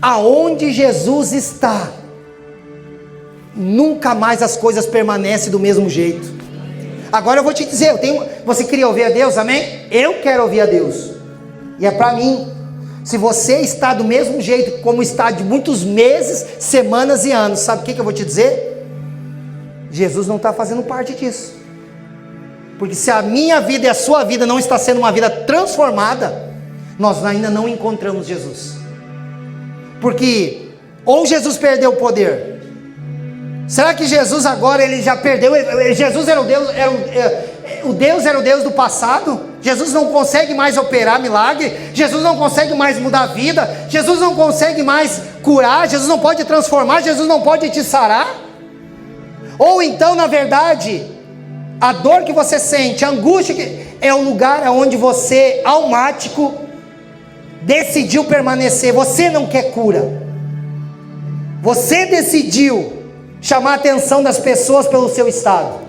aonde Jesus está, nunca mais as coisas permanecem do mesmo jeito. Agora eu vou te dizer, você queria ouvir a Deus, amém? Eu quero ouvir a Deus, e é para mim. Se você está do mesmo jeito como está de muitos meses, semanas e anos, sabe o que eu vou te dizer? Jesus não está fazendo parte disso. Porque se a minha vida e a sua vida não está sendo uma vida transformada, nós ainda não encontramos Jesus. Porque ou Jesus perdeu o poder. Será que Jesus agora ele já perdeu? Jesus era o Deus, era o Deus do passado? Jesus não consegue mais operar milagre? Jesus não consegue mais mudar a vida? Jesus não consegue mais curar? Jesus não pode transformar? Jesus não pode te sarar? Ou então, na verdade, a dor que você sente, a angústia, é o lugar onde você, almático, decidiu permanecer. Você não quer cura. Você decidiu chamar a atenção das pessoas pelo seu estado.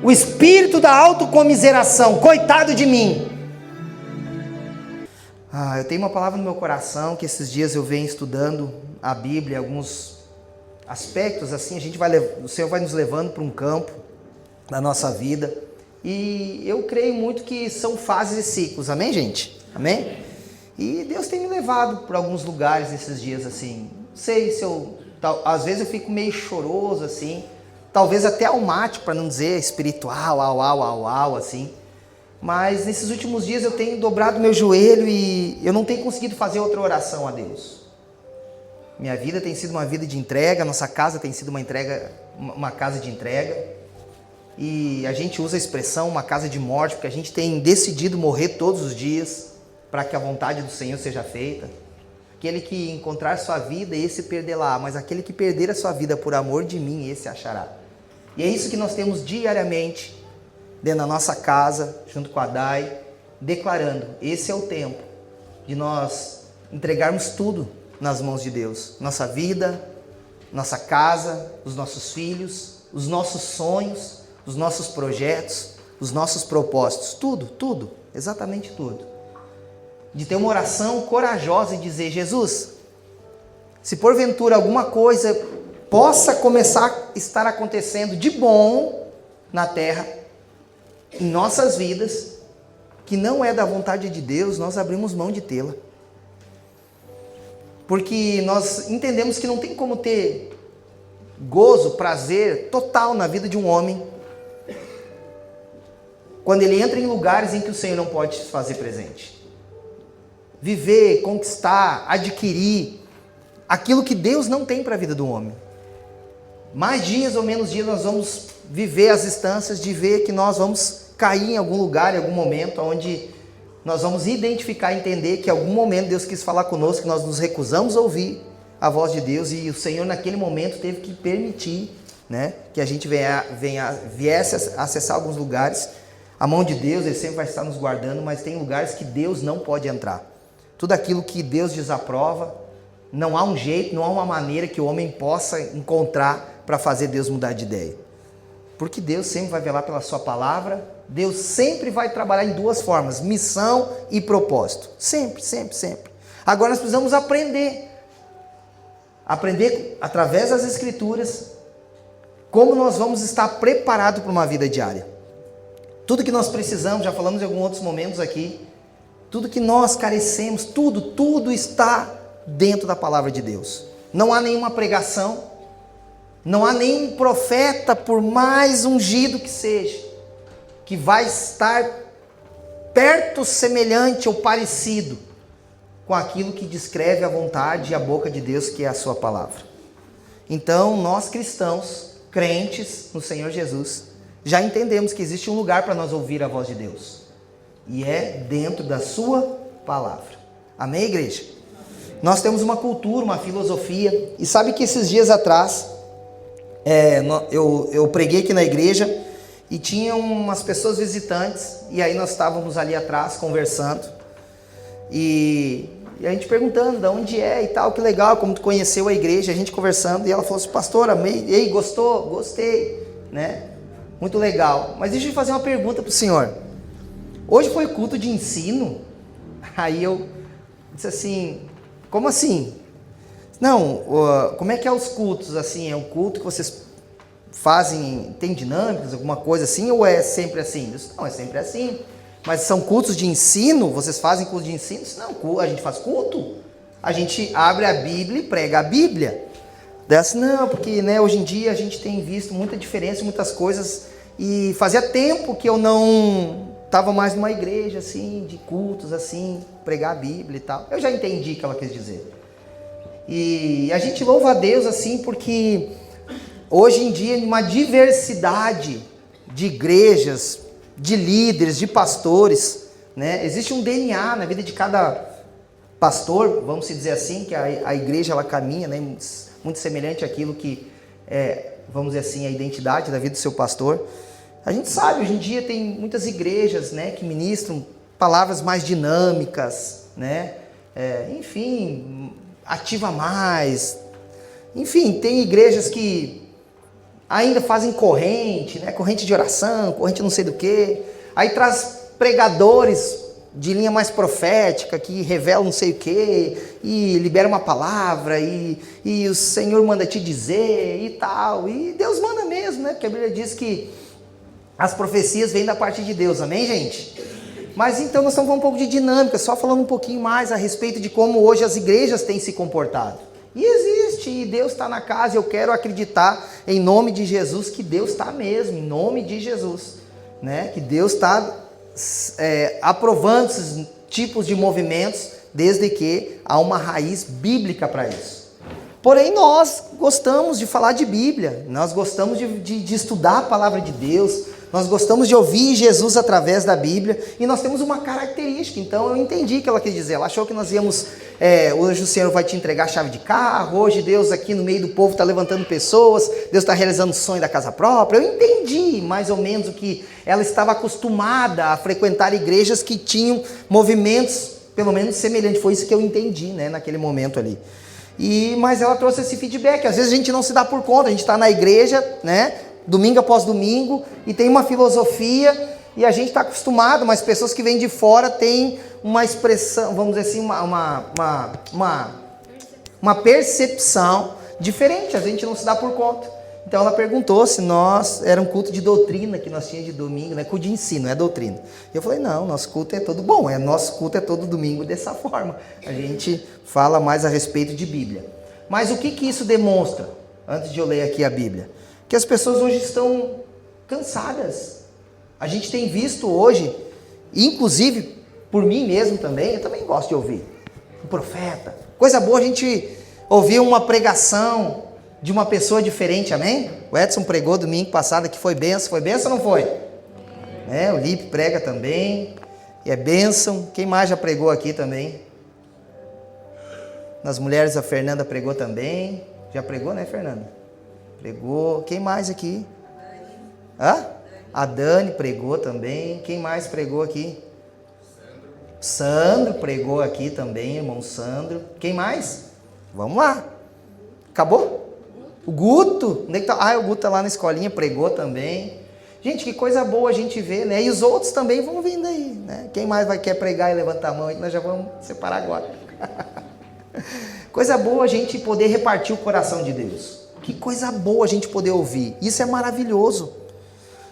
O espírito da autocomiseração, coitado de mim. Eu tenho uma palavra no meu coração, que esses dias eu venho estudando a Bíblia, alguns aspectos assim, o Senhor vai nos levando para um campo da nossa vida, e eu creio muito que são fases e ciclos, amém, gente? Amém? E Deus tem me levado por alguns lugares esses dias assim. Não sei se às vezes eu fico meio choroso assim, talvez até almático, para não dizer espiritual, assim. Mas nesses últimos dias eu tenho dobrado meu joelho e eu não tenho conseguido fazer outra oração a Deus. Minha vida tem sido uma vida de entrega, nossa casa tem sido uma casa de entrega. E a gente usa a expressão uma casa de morte, porque a gente tem decidido morrer todos os dias para que a vontade do Senhor seja feita. Aquele que encontrar sua vida, esse perderá, mas aquele que perder a sua vida por amor de mim, esse achará. E é isso que nós temos diariamente, dentro da nossa casa, junto com a Dai, declarando, esse é o tempo de nós entregarmos tudo nas mãos de Deus. Nossa vida, nossa casa, os nossos filhos, os nossos sonhos, os nossos projetos, os nossos propósitos, tudo, exatamente tudo. De ter uma oração corajosa e dizer, Jesus, se porventura alguma coisa possa começar a estar acontecendo de bom na terra, em nossas vidas, que não é da vontade de Deus, nós abrimos mão de tê-la. Porque nós entendemos que não tem como ter gozo, prazer total na vida de um homem, quando ele entra em lugares em que o Senhor não pode se fazer presente. Viver, conquistar, adquirir aquilo que Deus não tem para a vida do homem. Mais dias ou menos dias nós vamos viver as instâncias de ver que nós vamos cair em algum lugar, em algum momento, onde nós vamos identificar, entender que em algum momento Deus quis falar conosco, que nós nos recusamos a ouvir a voz de Deus, e o Senhor naquele momento teve que permitir, né, que a gente viesse a acessar alguns lugares. A mão de Deus, Ele sempre vai estar nos guardando, mas tem lugares que Deus não pode entrar. Tudo aquilo que Deus desaprova, não há um jeito, não há uma maneira que o homem possa encontrar para fazer Deus mudar de ideia. Porque Deus sempre vai velar pela sua palavra, Deus sempre vai trabalhar em duas formas, missão e propósito. Sempre. Agora nós precisamos aprender através das Escrituras, como nós vamos estar preparados para uma vida diária. Tudo que nós precisamos, já falamos em alguns outros momentos aqui, tudo que nós carecemos, tudo está dentro da palavra de Deus. Não há nenhuma pregação, não há nenhum profeta, por mais ungido que seja, que vai estar perto, semelhante ou parecido com aquilo que descreve a vontade e a boca de Deus, que é a sua palavra. Então, nós cristãos, crentes no Senhor Jesus, já entendemos que existe um lugar para nós ouvir a voz de Deus. E é dentro da sua palavra. Amém, igreja? Nós temos uma cultura, uma filosofia. E sabe que esses dias atrás, eu preguei aqui na igreja e tinha umas pessoas visitantes. E aí nós estávamos ali atrás conversando. E a gente perguntando de onde é e tal, que legal, como tu conheceu a igreja, a gente conversando. E ela falou assim, pastor, amei, ei, gostou? Gostei, né? Muito legal. Mas deixa eu fazer uma pergunta para o senhor. Hoje foi culto de ensino? Aí eu disse assim, Como assim? Não, como é que é os cultos, assim? É um culto que vocês fazem, tem dinâmicas, alguma coisa assim, ou é sempre assim? Eu disse, não, é sempre assim. Mas são cultos de ensino? Vocês fazem culto de ensino? Eu disse, não, a gente faz culto. A gente abre a Bíblia e prega a Bíblia. Dessa, não, porque né, hoje em dia a gente tem visto muita diferença, muitas coisas, e fazia tempo que eu não estava mais numa igreja, assim, de cultos, assim, pregar a Bíblia e tal. Eu já entendi o que ela quis dizer. E a gente louva a Deus, assim, porque hoje em dia, uma diversidade de igrejas, de líderes, de pastores, né? Existe um DNA na vida de cada pastor, vamos dizer assim, que a igreja ela caminha, né? Muito semelhante àquilo que é, vamos dizer assim, a identidade da vida do seu pastor. A gente sabe, hoje em dia tem muitas igrejas, né, que ministram palavras mais dinâmicas, né? Enfim, ativa mais. Enfim, tem igrejas que ainda fazem corrente, né? Corrente de oração, corrente não sei do que. Aí traz pregadores de linha mais profética, que revelam não sei o que, e libera uma palavra, e o Senhor manda te dizer, e tal. E Deus manda mesmo, né? Porque a Bíblia diz que as profecias vêm da parte de Deus, amém, gente? Mas então nós estamos falando um pouco de dinâmica, só falando um pouquinho mais a respeito de como hoje as igrejas têm se comportado. E existe, e Deus está na casa, eu quero acreditar em nome de Jesus que Deus está mesmo, em nome de Jesus, né? Que Deus está aprovando esses tipos de movimentos, desde que há uma raiz bíblica para isso. Porém, nós gostamos de falar de Bíblia, nós gostamos de estudar a palavra de Deus, nós gostamos de ouvir Jesus através da Bíblia, e nós temos uma característica. Então eu entendi o que ela quis dizer. Ela achou que nós íamos, hoje o Senhor vai te entregar a chave de carro, hoje Deus aqui no meio do povo está levantando pessoas, Deus está realizando o sonho da casa própria. Eu entendi mais ou menos o que ela estava acostumada a frequentar igrejas que tinham movimentos pelo menos semelhantes. Foi isso que eu entendi, né, naquele momento ali. Mas ela trouxe esse feedback. Às vezes a gente não se dá por conta, a gente está na igreja, né, domingo após domingo, e tem uma filosofia, e a gente está acostumado, mas pessoas que vêm de fora têm uma expressão, vamos dizer assim, uma percepção diferente, a gente não se dá por conta. Então ela perguntou se era um culto de doutrina que nós tínhamos de domingo, né? Culto de ensino, não é doutrina. E eu falei, não, nosso culto é todo bom, nosso culto é todo domingo dessa forma. A gente fala mais a respeito de Bíblia. Mas o que isso demonstra? Antes de eu ler aqui a Bíblia. Que as pessoas hoje estão cansadas. A gente tem visto hoje, inclusive por mim mesmo também, eu também gosto de ouvir um profeta. Coisa boa a gente ouvir uma pregação de uma pessoa diferente, amém? O Edson pregou domingo passado que foi bênção ou não foi? O Lipe prega também, e é bênção. Quem mais já pregou aqui também? Nas mulheres a Fernanda pregou também. Já pregou, né, Fernanda? Pregou. Quem mais aqui? A Dani pregou também. Quem mais pregou aqui? Sandro pregou aqui também, irmão Sandro. Quem mais? Vamos lá. Acabou? O Guto. Onde é que tá? O Guto tá lá na escolinha, pregou também. Gente, que coisa boa a gente vê, né? E os outros também vão vindo aí, né? Quem mais quer pregar e levantar a mão? Nós já vamos separar agora. Coisa boa a gente poder repartir o coração de Deus. Que coisa boa a gente poder ouvir. Isso é maravilhoso.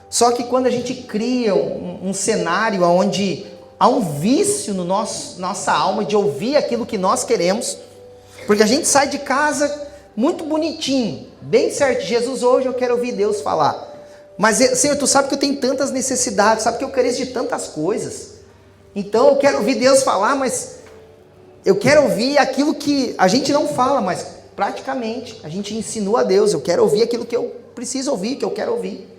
Só que quando a gente cria um cenário onde há um vício no nossa alma de ouvir aquilo que nós queremos, porque a gente sai de casa muito bonitinho, bem certo. Jesus, hoje eu quero ouvir Deus falar. Mas, Senhor, tu sabe que eu tenho tantas necessidades, sabe que eu careço de tantas coisas. Então eu quero ouvir Deus falar, mas eu quero ouvir aquilo que a gente não fala, mas praticamente a gente insinua a Deus. Eu quero ouvir aquilo que eu preciso ouvir, que eu quero ouvir.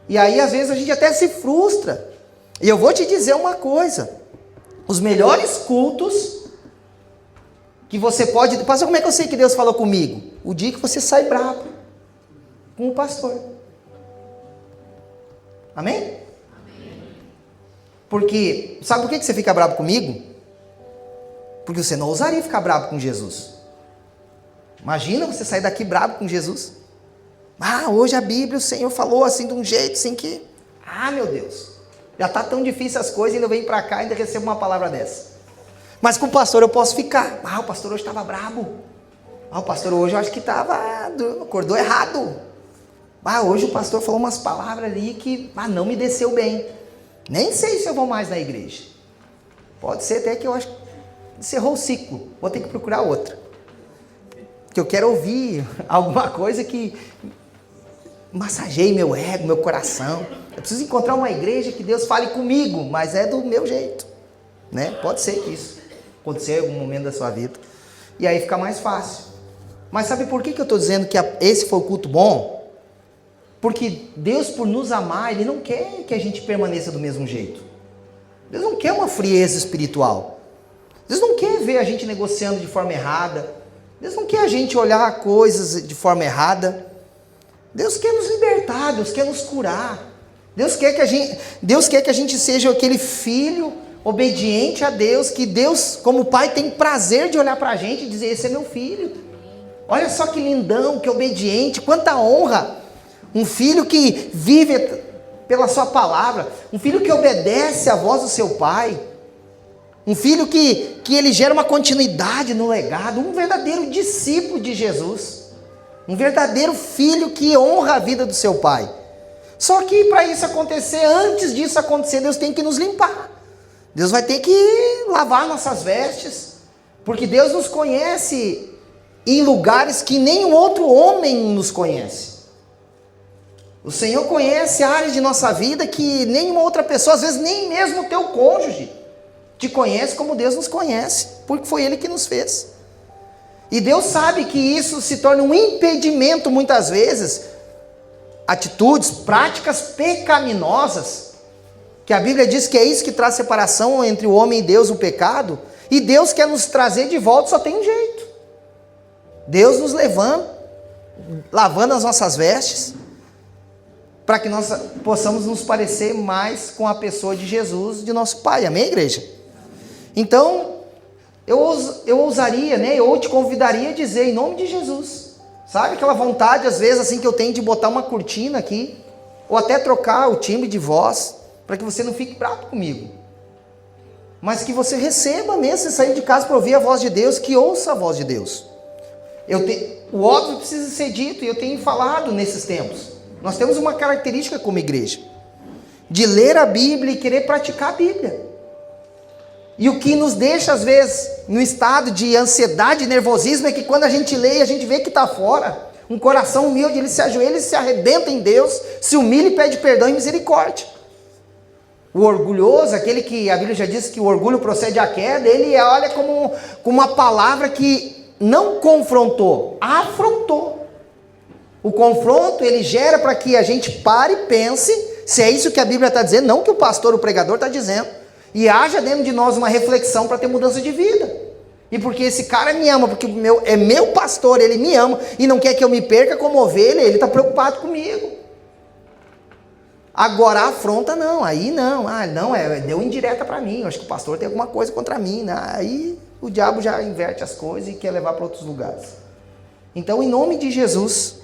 E aí às vezes a gente até se frustra. E eu vou te dizer uma coisa: os melhores cultos que você pode... Pastor, como é que eu sei que Deus falou comigo? O dia que você sai bravo com o pastor. Amém? Amém. Porque, sabe por que você fica bravo comigo? Porque você não ousaria ficar bravo com Jesus. Imagina você sair daqui bravo com Jesus. Hoje a Bíblia, o Senhor falou assim de um jeito, assim que... meu Deus, já está tão difícil as coisas, ainda vem para cá e ainda recebo uma palavra dessa. Mas com o pastor eu posso ficar. O pastor hoje estava brabo. O pastor hoje eu acho que acordou errado. Hoje o pastor falou umas palavras ali que não me desceu bem. Nem sei se eu vou mais na igreja. Pode ser até que eu acho que encerrou o ciclo. Vou ter que procurar outra. Que eu quero ouvir alguma coisa que massageie meu ego, meu coração. Eu preciso encontrar uma igreja que Deus fale comigo, mas é do meu jeito, né? Pode ser que isso aconteça em algum momento da sua vida. E aí fica mais fácil. Mas sabe por que eu estou dizendo que esse foi o culto bom? Porque Deus, por nos amar, Ele não quer que a gente permaneça do mesmo jeito. Deus não quer uma frieza espiritual. Deus não quer ver a gente negociando de forma errada. Deus não quer a gente olhar coisas de forma errada. Deus quer nos libertar, Deus quer nos curar. Deus quer que a gente seja aquele filho obediente a Deus, que Deus, como Pai, tem prazer de olhar para a gente e dizer: esse é meu filho. Olha só que lindão, que obediente, quanta honra. Um filho que vive pela sua palavra, um filho que obedece à voz do seu pai, um filho que ele gera uma continuidade no legado, um verdadeiro discípulo de Jesus, um verdadeiro filho que honra a vida do seu pai. Só que para isso acontecer, antes disso acontecer, Deus tem que nos limpar. Deus vai ter que lavar nossas vestes, porque Deus nos conhece em lugares que nenhum outro homem nos conhece. O Senhor conhece áreas de nossa vida que nenhuma outra pessoa, às vezes nem mesmo o teu cônjuge, te conhece como Deus nos conhece, porque foi Ele que nos fez. E Deus sabe que isso se torna um impedimento muitas vezes, atitudes, práticas pecaminosas, que a Bíblia diz que é isso que traz separação entre o homem e Deus, o pecado, e Deus quer nos trazer de volta, só tem um jeito. Deus nos levando, lavando as nossas vestes, para que nós possamos nos parecer mais com a pessoa de Jesus, de nosso Pai. Amém, igreja? Então, eu ousaria, né? Eu te convidaria a dizer, em nome de Jesus. Sabe aquela vontade, às vezes, assim, que eu tenho de botar uma cortina aqui, ou até trocar o timbre de voz, para que você não fique bravo comigo. Mas que você receba mesmo, você sair de casa para ouvir a voz de Deus, que ouça a voz de Deus. O óbvio precisa ser dito, e eu tenho falado nesses tempos. Nós temos uma característica como igreja, de ler a Bíblia e querer praticar a Bíblia. E o que nos deixa, às vezes, no estado de ansiedade e nervosismo, é que quando a gente lê, a gente vê que está fora. Um coração humilde, ele se ajoelha e se arrebenta em Deus, se humilha e pede perdão e misericórdia. O orgulhoso, aquele que a Bíblia já diz que o orgulho procede à queda, ele olha como uma palavra que não confrontou, afrontou. O confronto, ele gera para que a gente pare e pense se é isso que a Bíblia está dizendo, não que o pastor, o pregador está dizendo, e haja dentro de nós uma reflexão para ter mudança de vida. E porque esse cara me ama, porque é meu pastor, ele me ama, e não quer que eu me perca como ovelha, ele está preocupado comigo. Agora a afronta não, aí não, deu indireta para mim, eu acho que o pastor tem alguma coisa contra mim, né? Aí o diabo já inverte as coisas e quer levar para outros lugares. Então, em nome de Jesus,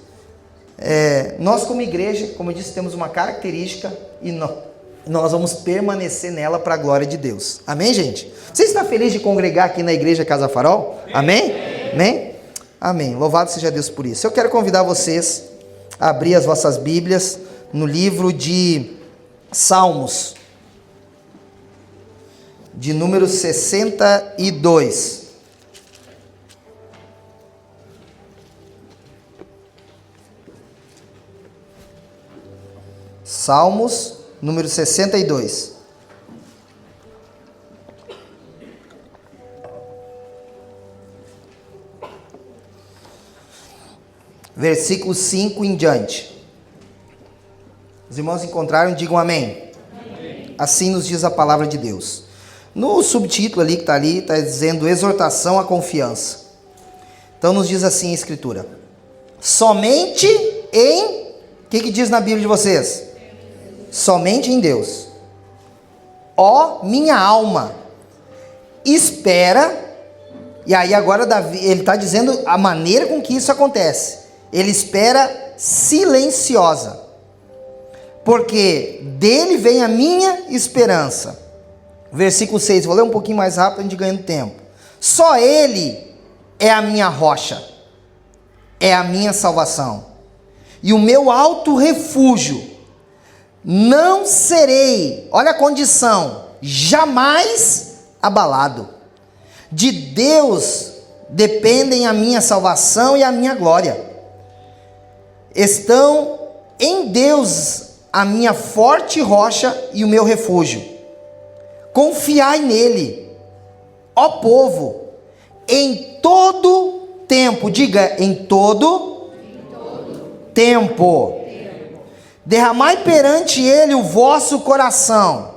nós como igreja, como eu disse, temos uma característica e nós vamos permanecer nela para a glória de Deus. Amém, gente? Você está feliz de congregar aqui na igreja Casa Farol? Amém? Amém? Amém. Louvado seja Deus por isso. Eu quero convidar vocês a abrir as vossas Bíblias no livro de Salmos, de número 62. Salmos, número 62. Versículo 5 em diante. Os irmãos encontraram, digam amém. Amém. Assim nos diz a palavra de Deus. No subtítulo ali que está ali, está dizendo exortação à confiança. Então nos diz assim a Escritura: somente em... O que diz na Bíblia de vocês? Somente em Deus. Ó minha alma, espera. E aí agora Davi, ele está dizendo a maneira com que isso acontece. Ele espera silenciosa, porque dele vem a minha esperança. Versículo 6, vou ler um pouquinho mais rápido, a gente ganhando tempo. Só Ele é a minha rocha, é a minha salvação, e o meu alto refúgio. Não serei, olha a condição, jamais abalado. De Deus dependem a minha salvação e a minha glória. Estão em Deus a minha forte rocha e o meu refúgio. Confiai nele, ó povo, em todo tempo, diga, em todo tempo. Derramai perante ele o vosso coração.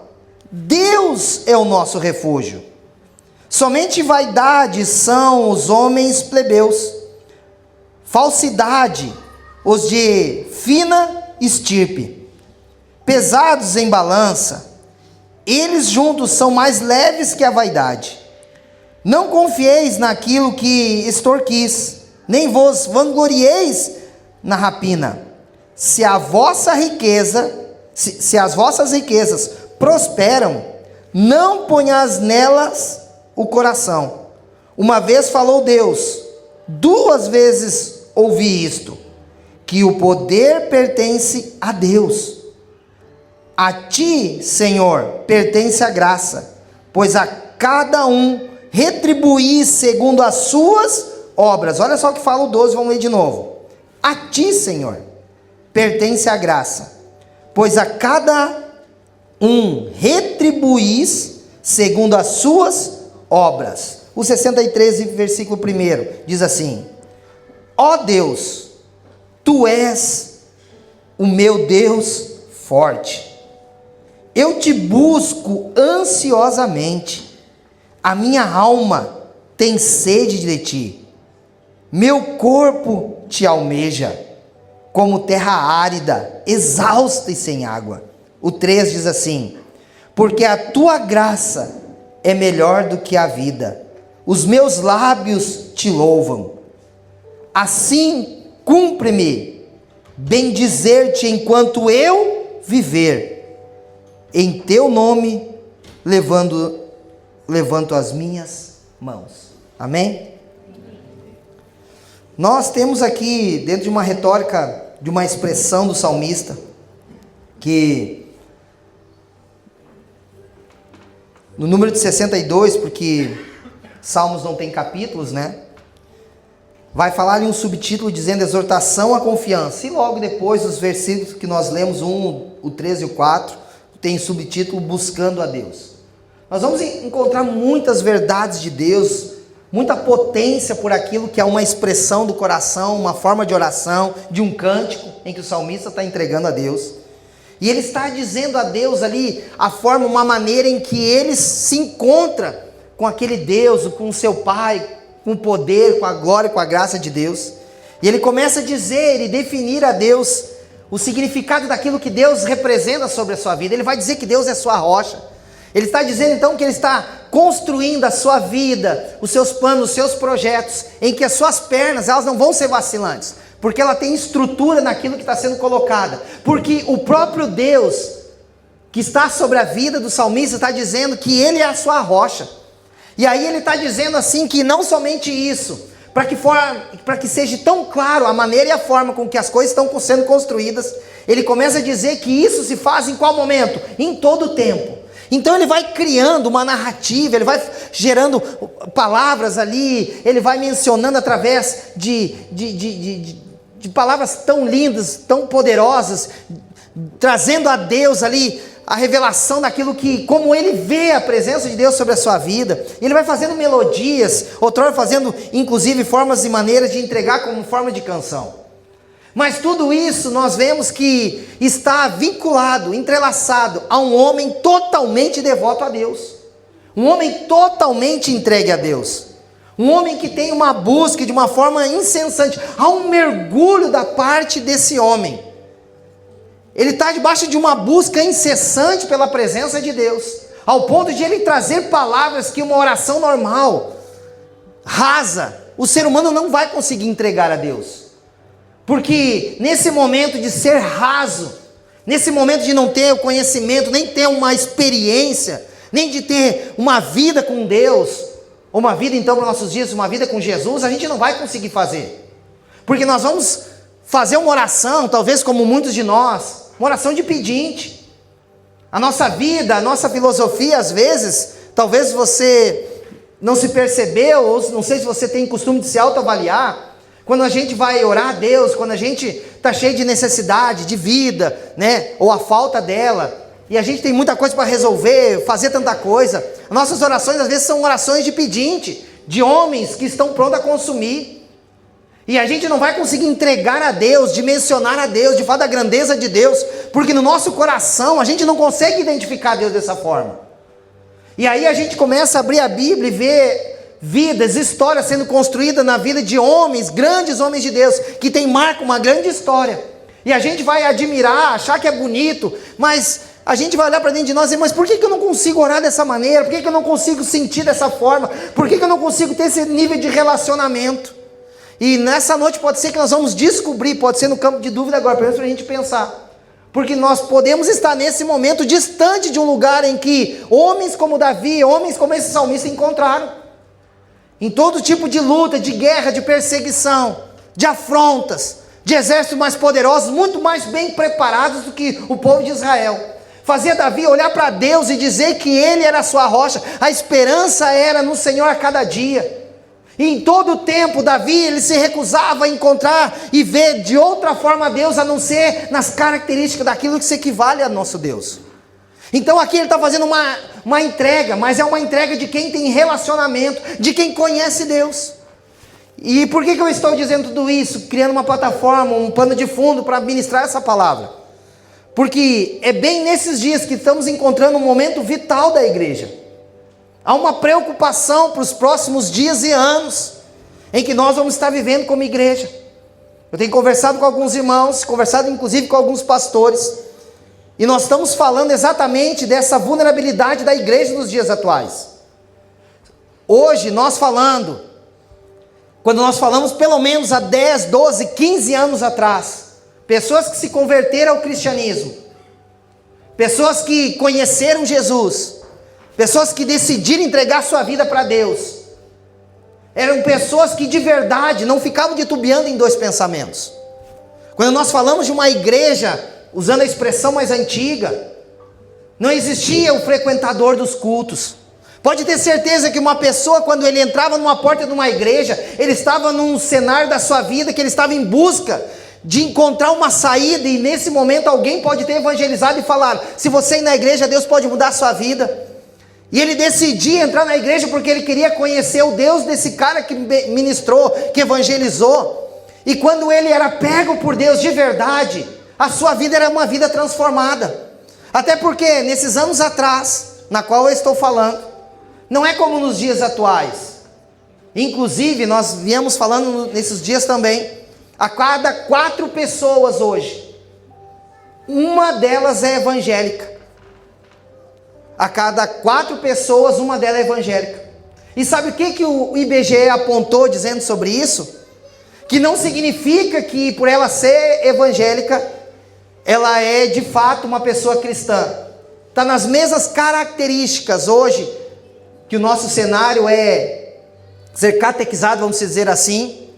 Deus é o nosso refúgio. Somente vaidade são os homens plebeus, falsidade os de fina estirpe, pesados em balança, eles juntos são mais leves que a vaidade. Não confieis naquilo que extorquis, nem vos vanglorieis na rapina. Se as vossas riquezas prosperam, não ponhas nelas o coração. Uma vez falou Deus, 2 vezes ouvi isto, que o poder pertence a Deus. A ti, Senhor, pertence a graça, pois a cada um retribuir segundo as suas obras. Olha só o que fala o 12, vamos ler de novo. A ti, Senhor, pertence a graça, pois a cada um retribuís segundo as suas obras. O 63, versículo 1, diz assim: ó Deus, tu és o meu Deus forte. Eu te busco ansiosamente. A minha alma tem sede de ti. Meu corpo te almeja, como terra árida, exausta e sem água. O 3 diz assim: porque a tua graça é melhor do que a vida. Os meus lábios te louvam. Assim cumpre-me bendizer-te enquanto eu viver. Em teu nome levanto as minhas mãos. Amém? Nós temos aqui, dentro de uma retórica, de uma expressão do salmista, que no número de 62, porque Salmos não tem capítulos, né? Vai falar ali um subtítulo dizendo exortação à confiança. E logo depois, os versículos que nós lemos, o 13 e o 4, tem subtítulo buscando a Deus. Nós vamos encontrar muitas verdades de Deus, muita potência por aquilo que é uma expressão do coração, uma forma de oração, de um cântico em que o salmista está entregando a Deus. E ele está dizendo a Deus ali a forma, uma maneira em que ele se encontra com aquele Deus, com o seu Pai, com o poder, com a glória, com a graça de Deus. E ele começa a dizer e definir a Deus o significado daquilo que Deus representa sobre a sua vida. Ele vai dizer que Deus é sua rocha. Ele está dizendo então que ele está construindo a sua vida, os seus planos, os seus projetos, em que as suas pernas, elas não vão ser vacilantes, porque ela tem estrutura naquilo que está sendo colocada, porque o próprio Deus que está sobre a vida do salmista está dizendo que ele é a sua rocha. E aí ele está dizendo assim que não somente isso, para que seja tão claro a maneira e a forma com que as coisas estão sendo construídas, ele começa a dizer que isso se faz em qual momento? Em todo o tempo. Então ele vai criando uma narrativa, ele vai gerando palavras ali, ele vai mencionando através de palavras tão lindas, tão poderosas, trazendo a Deus ali a revelação daquilo que, como ele vê a presença de Deus sobre a sua vida. Ele vai fazendo melodias, outrora fazendo inclusive formas e maneiras de entregar como forma de canção. Mas tudo isso nós vemos que está vinculado, entrelaçado a um homem totalmente devoto a Deus. Um homem totalmente entregue a Deus. Um homem que tem uma busca de uma forma incessante. Há um mergulho da parte desse homem. Ele está debaixo de uma busca incessante pela presença de Deus, ao ponto de ele trazer palavras que uma oração normal, rasa, o ser humano não vai conseguir entregar a Deus. Porque nesse momento de ser raso, nesse momento de não ter o conhecimento, nem ter uma experiência, nem de ter uma vida com Deus, ou uma vida então para nossos dias, uma vida com Jesus, a gente não vai conseguir fazer. Porque nós vamos fazer uma oração, talvez como muitos de nós, uma oração de pedinte. A nossa vida, a nossa filosofia, às vezes, talvez você não se percebeu, ou não sei se você tem costume de se autoavaliar, quando a gente vai orar a Deus, quando a gente está cheio de necessidade, de vida, né, ou a falta dela, e a gente tem muita coisa para resolver, fazer tanta coisa, nossas orações às vezes são orações de pedinte, de homens que estão prontos a consumir, e a gente não vai conseguir entregar a Deus, dimensionar a Deus, de falar da grandeza de Deus, porque no nosso coração a gente não consegue identificar Deus dessa forma. E aí a gente começa a abrir a Bíblia e ver vidas, histórias sendo construídas na vida de homens, grandes homens de Deus, que tem marca uma grande história. E a gente vai admirar, achar que é bonito, mas a gente vai olhar para dentro de nós e dizer, mas por que eu não consigo orar dessa maneira? Por que eu não consigo sentir dessa forma? Por que eu não consigo ter esse nível de relacionamento? E nessa noite pode ser que nós vamos descobrir, pode ser no campo de dúvida agora, pelo menos para a gente pensar. Porque nós podemos estar nesse momento distante de um lugar em que homens como Davi, homens como esse salmista encontraram. Em todo tipo de luta, de guerra, de perseguição, de afrontas, de exércitos mais poderosos, muito mais bem preparados do que o povo de Israel. Fazia Davi olhar para Deus e dizer que ele era a sua rocha, a esperança era no Senhor a cada dia. E em todo o tempo, Davi, ele se recusava a encontrar e ver de outra forma a Deus, a não ser nas características daquilo que se equivale a nosso Deus. Então aqui ele está fazendo uma entrega, mas é uma entrega de quem tem relacionamento, de quem conhece Deus. E por que eu estou dizendo tudo isso? Criando uma plataforma, um pano de fundo para ministrar essa palavra. Porque é bem nesses dias que estamos encontrando um momento vital da igreja. Há uma preocupação para os próximos dias e anos, em que nós vamos estar vivendo como igreja. Eu tenho conversado com alguns irmãos, conversado inclusive com alguns pastores, e nós estamos falando exatamente dessa vulnerabilidade da igreja nos dias atuais. Hoje, quando nós falamos pelo menos há 10, 12, 15 anos atrás, pessoas que se converteram ao cristianismo, pessoas que conheceram Jesus, pessoas que decidiram entregar sua vida para Deus, eram pessoas que de verdade não ficavam titubeando em dois pensamentos. Quando nós falamos de uma igreja, usando a expressão mais antiga, não existia o frequentador dos cultos. Pode ter certeza que uma pessoa, quando ele entrava numa porta de uma igreja, ele estava num cenário da sua vida, que ele estava em busca de encontrar uma saída, e nesse momento alguém pode ter evangelizado e falar, se você ir na igreja, Deus pode mudar a sua vida. E ele decidia entrar na igreja porque ele queria conhecer o Deus desse cara que ministrou, que evangelizou. E quando ele era pego por Deus de verdade, a sua vida era uma vida transformada. Até porque nesses anos atrás, na qual eu estou falando, não é como nos dias atuais. Inclusive, nós viemos falando nesses dias também, a cada 4 pessoas hoje, uma delas é evangélica. A cada 4 pessoas, uma delas é evangélica. E sabe o que o IBGE apontou dizendo sobre isso? Que não significa que por ela ser evangélica, ela é de fato uma pessoa cristã. Está nas mesmas características hoje, que o nosso cenário é ser catequizado, vamos dizer assim,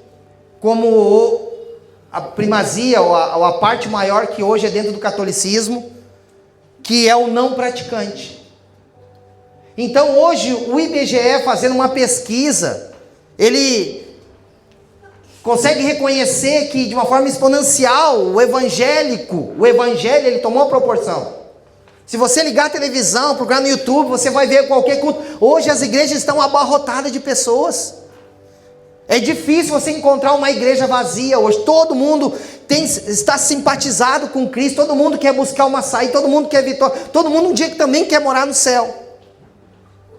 como a primazia, ou a parte maior que hoje é dentro do catolicismo, que é o não praticante. Então hoje o IBGE, fazendo uma pesquisa, ele consegue reconhecer que de uma forma exponencial o evangelho ele tomou a proporção. Se você ligar a televisão, procurar no YouTube, você vai ver qualquer culto. Hoje as igrejas estão abarrotadas de pessoas. É difícil você encontrar uma igreja vazia hoje. Todo mundo está simpatizado com Cristo, todo mundo quer buscar uma saída, todo mundo quer vitória, todo mundo um dia que também quer morar no céu.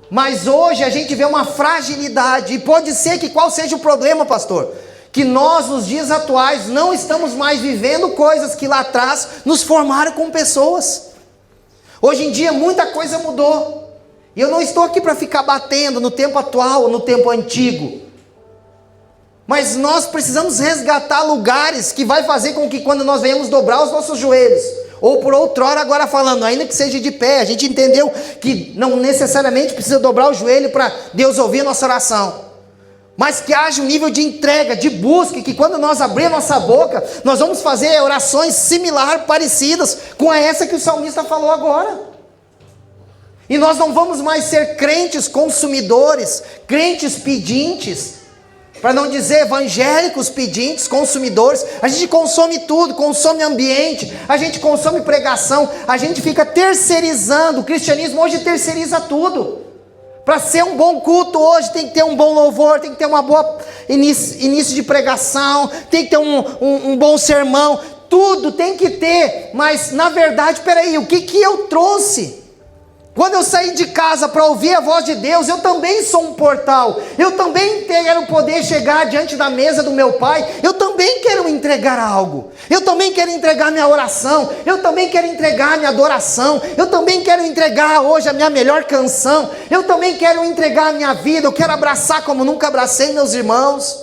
Mas hoje a gente vê uma fragilidade, e pode ser que qual seja o problema, pastor? Que nós nos dias atuais não estamos mais vivendo coisas que lá atrás nos formaram como pessoas. Hoje em dia muita coisa mudou, e eu não estou aqui para ficar batendo no tempo atual ou no tempo antigo, mas nós precisamos resgatar lugares que vai fazer com que quando nós venhamos dobrar os nossos joelhos, Ou por outrora, agora falando, ainda que seja de pé. A gente entendeu que não necessariamente precisa dobrar o joelho para Deus ouvir a nossa oração. Mas que haja um nível de entrega, de busca, que quando nós abrir a nossa boca, nós vamos fazer orações similares, parecidas com essa que o salmista falou agora. E nós não vamos mais ser crentes consumidores, crentes pedintes, para não dizer evangélicos pedintes, consumidores. A gente consome tudo, consome ambiente, a gente consome pregação, a gente fica terceirizando. O cristianismo hoje terceiriza tudo. Para ser um bom culto hoje tem que ter um bom louvor, tem que ter uma boa início de pregação, tem que ter um bom sermão, tudo tem que ter. Mas na verdade, peraí, o que eu trouxe? Quando eu saí de casa para ouvir a voz de Deus, eu também sou um portal. Eu também quero poder chegar diante da mesa do meu Pai. Eu também quero entregar algo. Eu também quero entregar minha oração. Eu também quero entregar minha adoração. Eu também quero entregar hoje a minha melhor canção. Eu também quero entregar a minha vida. Eu quero abraçar como nunca abracei meus irmãos.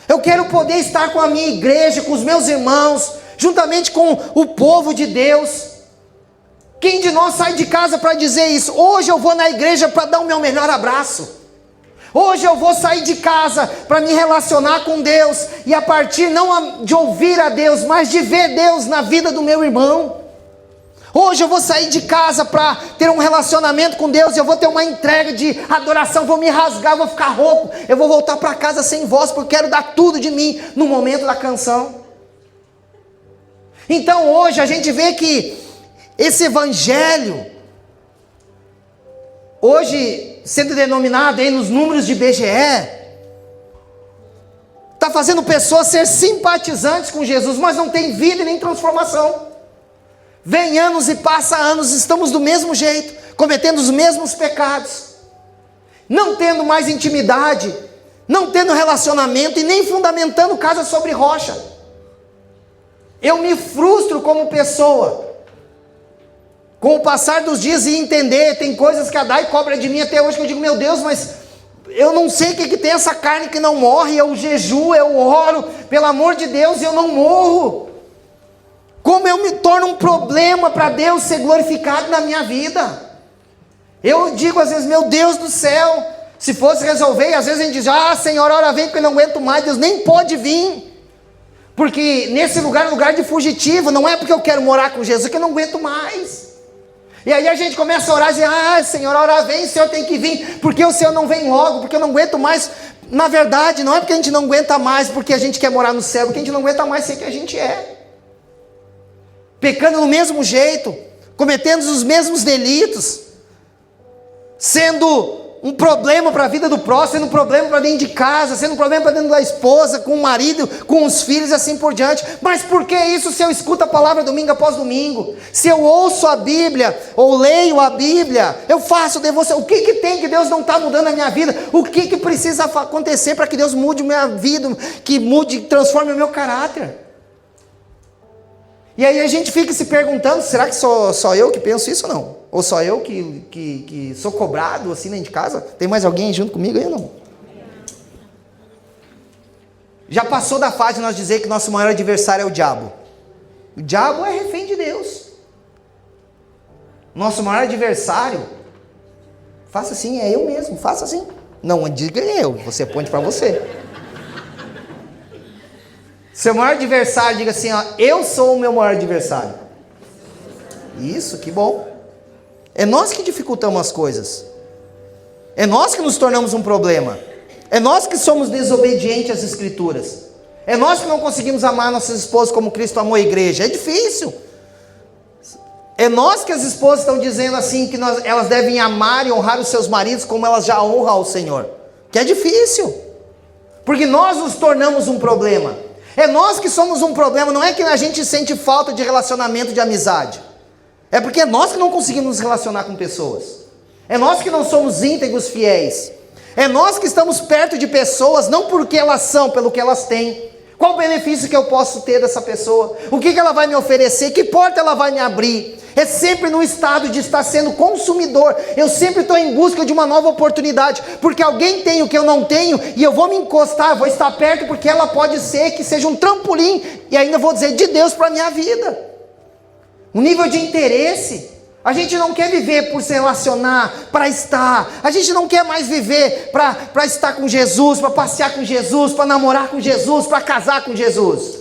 Eu quero poder estar com a minha igreja, com os meus irmãos, juntamente com o povo de Deus. Quem de nós sai de casa para dizer isso? Hoje eu vou na igreja para dar o meu melhor abraço. Hoje eu vou sair de casa para me relacionar com Deus. E a partir não de ouvir a Deus, mas de ver Deus na vida do meu irmão. Hoje eu vou sair de casa para ter um relacionamento com Deus. Eu vou ter uma entrega de adoração. Vou me rasgar, vou ficar rouco. Eu vou voltar para casa sem voz, porque quero dar tudo de mim no momento da canção. Então hoje a gente vê que esse evangelho, hoje sendo denominado aí nos números de IBGE, está fazendo pessoas ser simpatizantes com Jesus, mas não tem vida e nem transformação. Vem anos e passa anos, estamos do mesmo jeito, cometendo os mesmos pecados, não tendo mais intimidade, não tendo relacionamento e nem fundamentando casa sobre rocha. Eu me frustro como pessoa, com o passar dos dias e entender, tem coisas que a Dai cobra de mim até hoje, que eu digo, meu Deus, mas eu não sei o que tem essa carne que não morre, eu jejuo, eu oro, pelo amor de Deus, eu não morro. Como eu me torno um problema para Deus ser glorificado na minha vida? Eu digo às vezes, meu Deus do céu, se fosse resolver, e às vezes a gente diz, Senhor, ora vem porque eu não aguento mais, Deus nem pode vir. Porque nesse lugar é lugar de fugitivo, não é porque eu quero morar com Jesus, é que eu não aguento mais. E aí a gente começa a orar e dizer, Senhor, ora vem, o Senhor tem que vir, porque o Senhor não vem logo, porque eu não aguento mais. Na verdade, não é porque a gente não aguenta mais, porque a gente quer morar no céu, porque a gente não aguenta mais ser que a gente é. Pecando do mesmo jeito, cometendo os mesmos delitos, sendo um problema para a vida do próximo, sendo um problema para dentro de casa, sendo um problema para dentro da esposa, com o marido, com os filhos e assim por diante. Mas por que isso se eu escuto a palavra domingo após domingo? Se eu ouço a Bíblia, ou leio a Bíblia, eu faço devoção. O que tem que Deus não está mudando a minha vida? O que precisa acontecer para que Deus mude a minha vida, que mude, transforme o meu caráter? E aí a gente fica se perguntando, será que só eu que penso isso ou não? Ou só eu que sou cobrado assim dentro de casa? Tem mais alguém junto comigo aí ou não? Já passou da fase de nós dizer que nosso maior adversário é o diabo. O diabo é refém de Deus. Nosso maior adversário, faça assim, é eu mesmo, faça assim. Não, diga eu, você aponte para você. Seu maior adversário, diga assim, eu sou o meu maior adversário. Isso, que bom. É nós que dificultamos as coisas. É nós que nos tornamos um problema. É nós que somos desobedientes às Escrituras. É nós que não conseguimos amar nossas esposas como Cristo amou a igreja. É difícil. É nós que as esposas estão dizendo assim, que elas devem amar e honrar os seus maridos como elas já honram ao Senhor. Que é difícil. Porque nós nos tornamos um problema. É nós que somos um problema, não é que a gente sente falta de relacionamento, de amizade. É porque é nós que não conseguimos nos relacionar com pessoas. É nós que não somos íntegros, fiéis. É nós que estamos perto de pessoas, não porque elas são, pelo que elas têm. Qual o benefício que eu posso ter dessa pessoa? O que ela vai me oferecer? Que porta ela vai me abrir? É sempre no estado de estar sendo consumidor. Eu sempre estou em busca de uma nova oportunidade, porque alguém tem o que eu não tenho, e eu vou me encostar, vou estar perto, porque ela pode ser que seja um trampolim, e ainda vou dizer de Deus para a minha vida. um nível de interesse. A gente não quer viver por se relacionar, para estar. A gente não quer mais viver para estar com Jesus, para passear com Jesus, para namorar com Jesus, para casar com Jesus.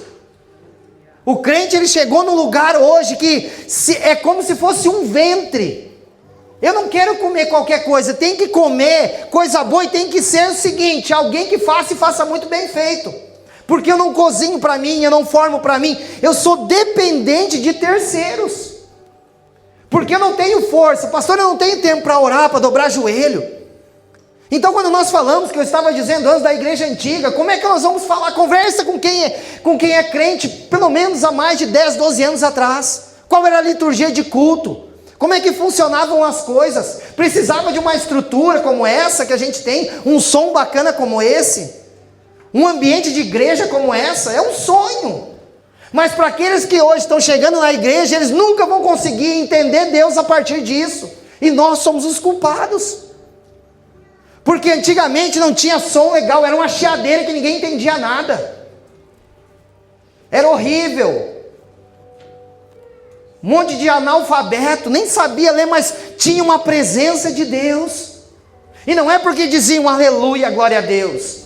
O crente, ele chegou num lugar hoje que é como se fosse um ventre. Eu não quero comer qualquer coisa, tem que comer coisa boa e tem que ser o seguinte, alguém que faça e faça muito bem feito. Porque eu não cozinho para mim, eu não formo para mim, eu sou dependente de terceiros. Porque eu não tenho força, pastor, eu não tenho tempo para orar, para dobrar joelho. Então quando nós falamos, que eu estava dizendo antes da igreja antiga, como é que nós vamos falar? Conversa com quem é crente, pelo menos há mais de 10, 12 anos atrás. Qual era a liturgia de culto? Como é que funcionavam as coisas? Precisava de uma estrutura como essa que a gente tem, um som bacana como esse, um ambiente de igreja como essa, é um sonho. Mas para aqueles que hoje estão chegando na igreja, eles nunca vão conseguir entender Deus a partir disso. E nós somos os culpados. Porque antigamente não tinha som legal, era uma chiadeira que ninguém entendia nada. Era horrível. Um monte de analfabeto, nem sabia ler, mas tinha uma presença de Deus. E não é porque diziam aleluia, glória a Deus.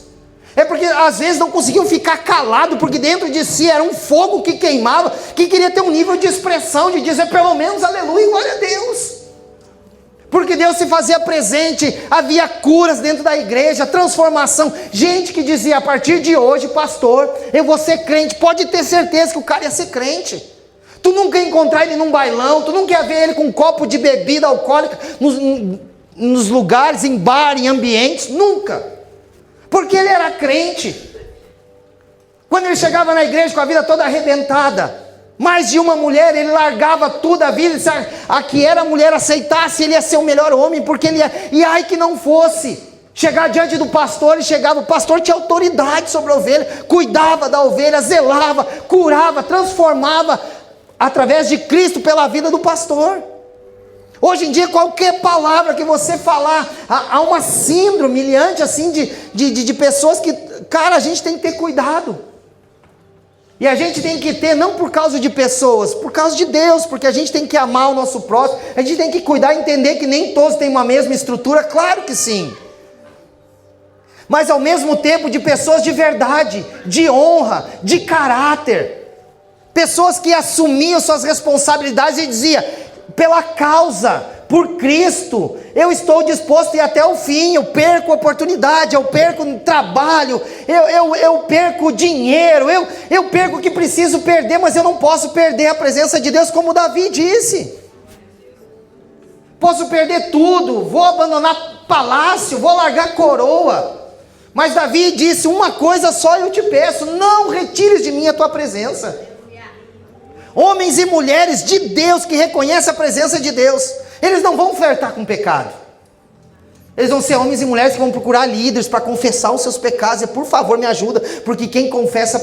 É porque às vezes não conseguiam ficar calado, porque dentro de si era um fogo que queimava, que queria ter um nível de expressão, de dizer pelo menos aleluia e glória a Deus. Porque Deus se fazia presente, havia curas dentro da igreja, transformação. Gente que dizia, a partir de hoje, pastor, eu vou ser crente. Pode ter certeza que o cara ia ser crente. Tu nunca ia encontrar ele num bailão, tu nunca ia ver ele com um copo de bebida alcoólica nos lugares, em bar, em ambientes, nunca. Porque ele era crente. Quando ele chegava na igreja com a vida toda arrebentada, mais de uma mulher, ele largava tudo a vida, se a que era a mulher aceitasse, ele ia ser o melhor homem, porque ele ia, e ai que não fosse, chegar diante do pastor, e chegava, o pastor tinha autoridade sobre a ovelha, cuidava da ovelha, zelava, curava, transformava, através de Cristo, pela vida do pastor. Hoje em dia, qualquer palavra que você falar, há uma síndrome miliante assim de pessoas que, cara, a gente tem que ter cuidado. E a gente tem que ter, não por causa de pessoas, por causa de Deus, porque a gente tem que amar o nosso próximo, a gente tem que cuidar e entender que nem todos têm uma mesma estrutura, claro que sim. Mas ao mesmo tempo de pessoas de verdade, de honra, de caráter. Pessoas que assumiam suas responsabilidades e diziam, pela causa, por Cristo, eu estou disposto a ir até o fim. Eu perco oportunidade, eu perco trabalho, eu perco dinheiro, eu perco o que preciso perder, mas eu não posso perder a presença de Deus, como Davi disse. Posso perder tudo, vou abandonar palácio, vou largar coroa, mas Davi disse, uma coisa só eu te peço, não retires de mim a tua presença. Homens e mulheres de Deus que reconhecem a presença de Deus, eles não vão flertar com pecado. Eles vão ser homens e mulheres que vão procurar líderes para confessar os seus pecados. E por favor me ajuda, porque quem confessa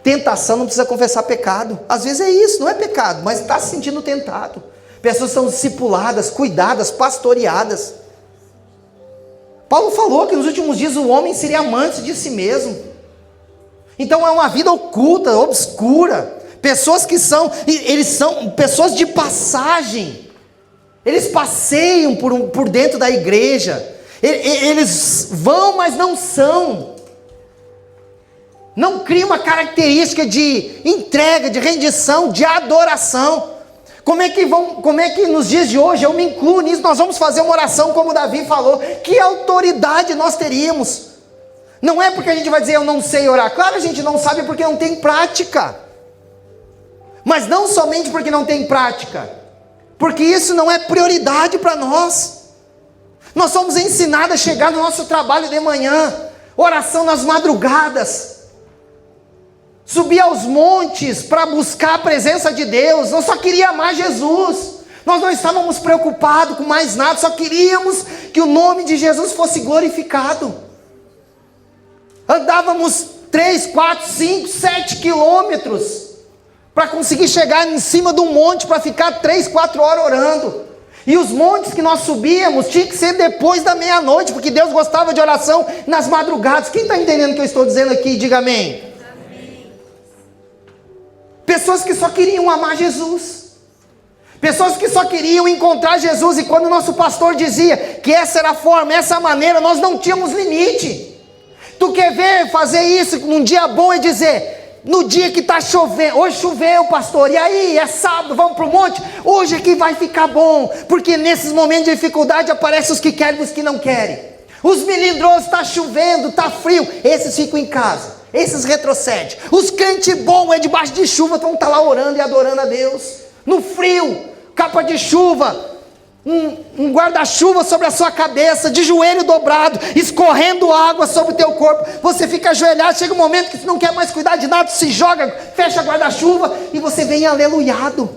tentação não precisa confessar pecado. Às vezes é isso, não é pecado, mas está se sentindo tentado. Pessoas são discipuladas, cuidadas, pastoreadas. Paulo falou que nos últimos dias o homem seria amante de si mesmo. Então é uma vida oculta, obscura. Pessoas que eles são pessoas de passagem, eles passeiam por dentro da igreja, eles vão, mas não são, não cria uma característica de entrega, de rendição, de adoração. Como é que nos dias de hoje, eu me incluo nisso, nós vamos fazer uma oração como Davi falou, que autoridade nós teríamos? Não é porque a gente vai dizer eu não sei orar, claro a gente não sabe porque não tem prática. Mas não somente porque não tem prática, porque isso não é prioridade para nós. Nós somos ensinados a chegar no nosso trabalho de manhã, oração nas madrugadas, subir aos montes para buscar a presença de Deus. Nós só queríamos amar Jesus, nós não estávamos preocupados com mais nada, só queríamos que o nome de Jesus fosse glorificado. Andávamos 3, 4, 5, 7 quilômetros para conseguir chegar em cima de um monte, para ficar 3, 4 horas orando. E os montes que nós subíamos, tinha que ser depois da meia-noite, porque Deus gostava de oração nas madrugadas. Quem está entendendo o que eu estou dizendo aqui, diga amém. Amém. Pessoas que só queriam amar Jesus. Pessoas que só queriam encontrar Jesus, e quando o nosso pastor dizia que essa era a forma, essa a maneira, nós não tínhamos limite. Tu quer ver fazer isso num dia bom e dizer, no dia que está chovendo, hoje choveu, pastor, e aí, é sábado, vamos para o monte? Hoje aqui vai ficar bom, porque nesses momentos de dificuldade aparecem os que querem e os que não querem. Os melindrosos, está chovendo, está frio, esses ficam em casa, esses retrocedem. Os crentes bons, debaixo de chuva, vão estar lá orando e adorando a Deus. No frio, capa de chuva, um guarda-chuva sobre a sua cabeça, de joelho dobrado, escorrendo água sobre o teu corpo. Você fica ajoelhado, chega um momento que você não quer mais cuidar de nada, se joga, fecha guarda-chuva e você vem aleluiado.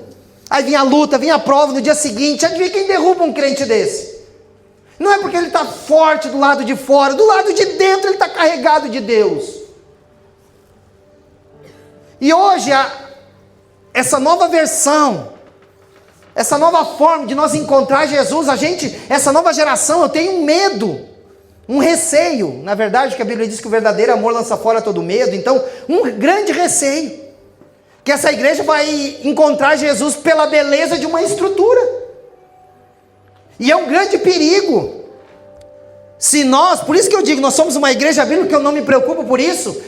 Aí vem a luta, vem a prova no dia seguinte. Adivinha quem derruba um crente desse? Não é porque ele está forte do lado de fora, do lado de dentro ele está carregado de Deus. E hoje, essa nova versão, essa nova forma de nós encontrar Jesus, essa nova geração, eu tenho um medo, um receio, na verdade, porque a Bíblia diz que o verdadeiro amor lança fora todo medo, então, um grande receio, que essa igreja vai encontrar Jesus pela beleza de uma estrutura, e é um grande perigo, por isso que eu digo, nós somos uma igreja bíblica, que eu não me preocupo por isso,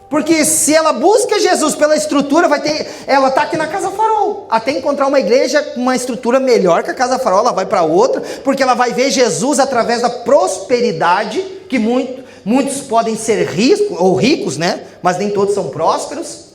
porque se ela busca Jesus pela estrutura, ela está aqui na Casa Farol, até encontrar uma igreja com uma estrutura melhor que a Casa Farol, ela vai para outra, porque ela vai ver Jesus através da prosperidade, que muitos podem ser ricos, né? Mas nem todos são prósperos,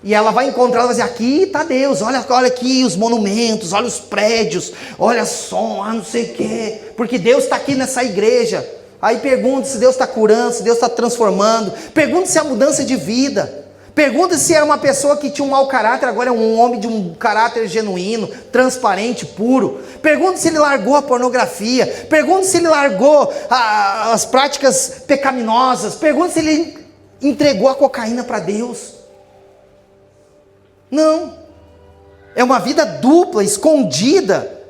e ela vai encontrar, ela vai dizer, aqui está Deus, olha aqui os monumentos, olha os prédios, olha som, não sei o quê, porque Deus está aqui nessa igreja. Aí pergunta se Deus está curando, se Deus está transformando, pergunta se é mudança de vida, pergunta se era uma pessoa que tinha um mau caráter, agora é um homem de um caráter genuíno, transparente, puro, pergunta se ele largou a pornografia, pergunta se ele largou as práticas pecaminosas, pergunta se ele entregou a cocaína para Deus. Não, é uma vida dupla, escondida,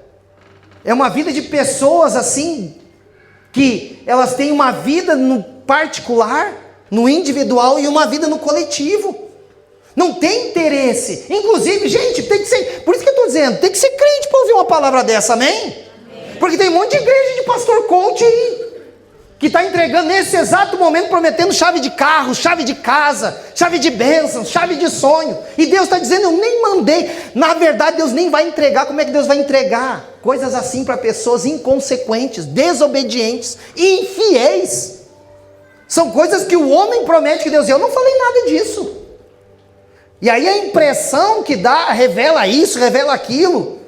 é uma vida de pessoas assim, que elas têm uma vida no particular, no individual, e uma vida no coletivo, não tem interesse, inclusive, gente, tem que ser, por isso que eu estou dizendo, tem que ser crente para ouvir uma palavra dessa, amém? Porque tem um monte de igreja de pastor coach aí, que está entregando nesse exato momento, prometendo chave de carro, chave de casa, chave de bênção, chave de sonho, e Deus está dizendo, eu nem mandei, na verdade Deus nem vai entregar. Como é que Deus vai entregar coisas assim para pessoas inconsequentes, desobedientes, infiéis? São coisas que o homem promete que Deus, eu não falei nada disso, e aí a impressão que dá, revela isso, revela aquilo,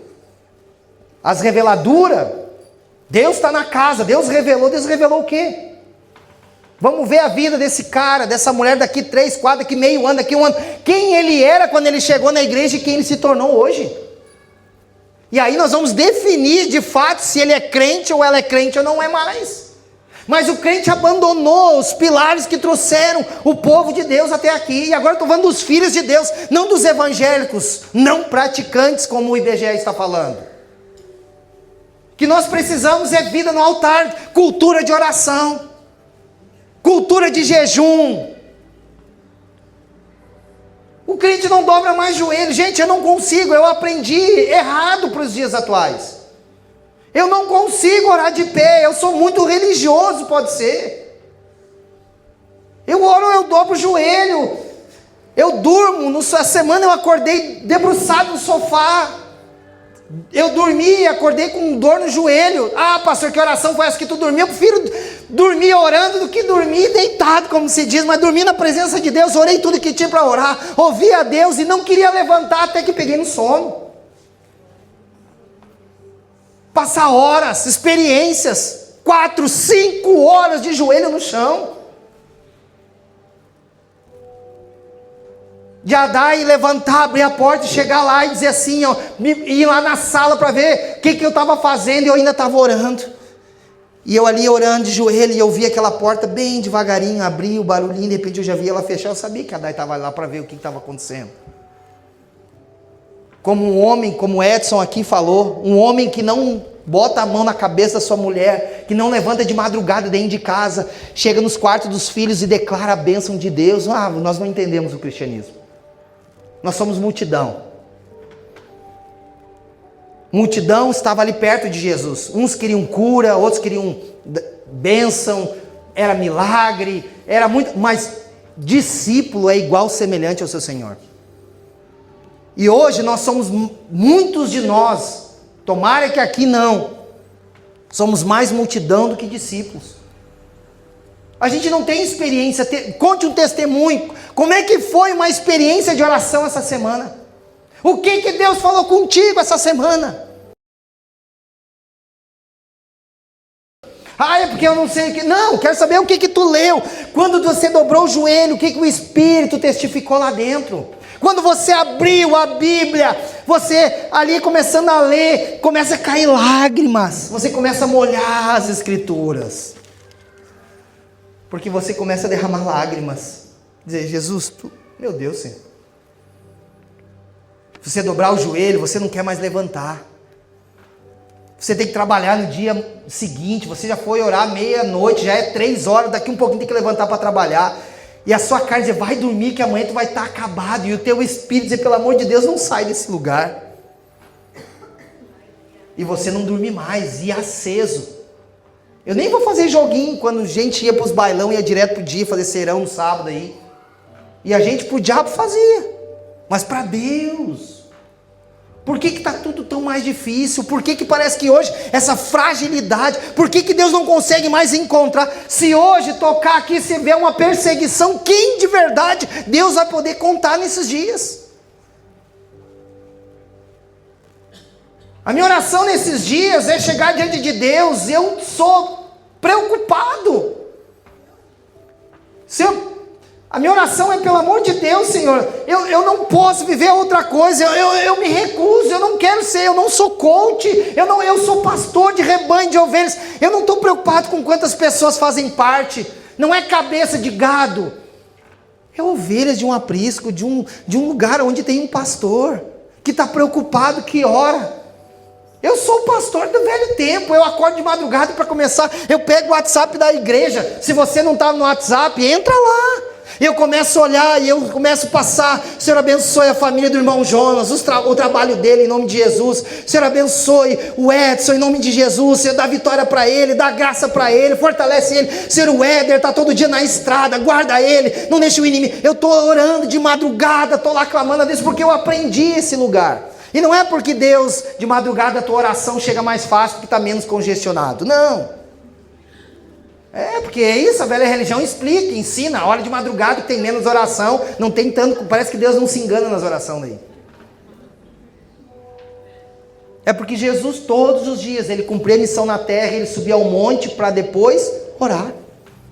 as reveladuras. Deus está na casa, Deus revelou o quê? Vamos ver a vida desse cara, dessa mulher daqui 3, 4, daqui meio ano, daqui um ano, quem ele era quando ele chegou na igreja e quem ele se tornou hoje. E aí nós vamos definir de fato se ele é crente ou ela é crente ou não é mais. Mas o crente abandonou os pilares que trouxeram o povo de Deus até aqui, e agora estou falando dos filhos de Deus, não dos evangélicos, não praticantes como o IBGE está falando. Que nós precisamos é vida no altar, cultura de oração, cultura de jejum. O crente não dobra mais joelho. Gente, eu não consigo, eu aprendi errado para os dias atuais. Eu não consigo orar de pé, eu sou muito religioso, pode ser. Eu oro, eu dobro o joelho, eu durmo, a semana eu acordei debruçado no sofá. Eu dormi, acordei com dor no joelho. Ah, pastor, que oração foi essa que tu dormiu? Eu prefiro dormir orando do que dormir deitado, como se diz. Mas dormi na presença de Deus, orei tudo que tinha para orar, ouvi a Deus e não queria levantar até que peguei no sono. Passar horas, experiências, 4, 5 horas de joelho no chão. De andar e levantar, abrir a porta e chegar lá e dizer assim, ó, ir lá na sala para ver o que eu estava fazendo, e eu ainda estava orando. E eu ali orando de joelho, e eu vi aquela porta bem devagarinho, abrir o barulhinho, de repente eu já vi ela fechar, eu sabia que a Dai estava lá para ver o que estava acontecendo. Como um homem, como Edson aqui falou, um homem que não bota a mão na cabeça da sua mulher, que não levanta de madrugada dentro de casa, chega nos quartos dos filhos e declara a bênção de Deus. Nós não entendemos o cristianismo. Nós somos multidão. multidão estava ali perto de Jesus. Uns queriam cura, outros queriam bênção, era milagre, era muito, mas discípulo é igual, semelhante ao seu Senhor. E hoje nós somos, muitos de nós, tomara que aqui não, somos mais multidão do que discípulos. A gente não tem experiência, conte um testemunho, como é que foi uma experiência de oração essa semana? O que Deus falou contigo essa semana? É porque eu não sei o que. Não, quero saber o que tu leu. Quando você dobrou o joelho, o que o Espírito testificou lá dentro? Quando você abriu a Bíblia, você ali começando a ler, começa a cair lágrimas. Você começa a molhar as Escrituras. Porque você começa a derramar lágrimas. Dizer, Jesus, meu Deus, Senhor. Você dobrar o joelho, você não quer mais levantar. Você tem que trabalhar no dia seguinte, você já foi orar meia-noite, já é 3 horas, daqui um pouquinho tem que levantar para trabalhar. E a sua carne diz, vai dormir que amanhã tu vai estar acabado. E o teu espírito diz, pelo amor de Deus, não sai desse lugar. E você não dorme mais, e aceso. Eu nem vou fazer joguinho, quando a gente ia para os bailão, ia direto pro dia, fazer serão no sábado aí. E a gente pro diabo fazia, mas para Deus. Por que está tudo tão mais difícil? Por que parece que hoje, essa fragilidade, por que Deus não consegue mais encontrar? Se hoje tocar aqui, se vê uma perseguição, quem de verdade Deus vai poder contar nesses dias? A minha oração nesses dias é chegar diante de Deus, eu sou preocupado. A minha oração é, pelo amor de Deus, Senhor, eu não posso viver outra coisa, eu me recuso, eu não quero ser, eu não sou coach, eu sou pastor de rebanho de ovelhas, eu não estou preocupado com quantas pessoas fazem parte, não é cabeça de gado, é ovelhas de um aprisco, de um lugar onde tem um pastor, que está preocupado, que ora. Eu sou o pastor do velho tempo, eu acordo de madrugada para começar, eu pego o WhatsApp da igreja, se você não está no WhatsApp, entra lá. Eu começo a olhar e eu começo a passar, Senhor abençoe a família do irmão Jonas, o trabalho dele em nome de Jesus, Senhor abençoe o Edson em nome de Jesus, Senhor dá vitória para ele, dá graça para ele, fortalece ele, Senhor o Éder está todo dia na estrada, guarda ele, não deixa o inimigo, eu estou orando de madrugada, estou lá clamando a Deus porque eu aprendi esse lugar, e não é porque Deus, de madrugada a tua oração chega mais fácil porque está menos congestionado, não. É, porque é isso, a velha religião explica, ensina, a hora de madrugada que tem menos oração, não tem tanto, parece que Deus não se engana nas orações daí. É porque Jesus todos os dias, ele cumpria a missão na terra, ele subia ao monte para depois orar.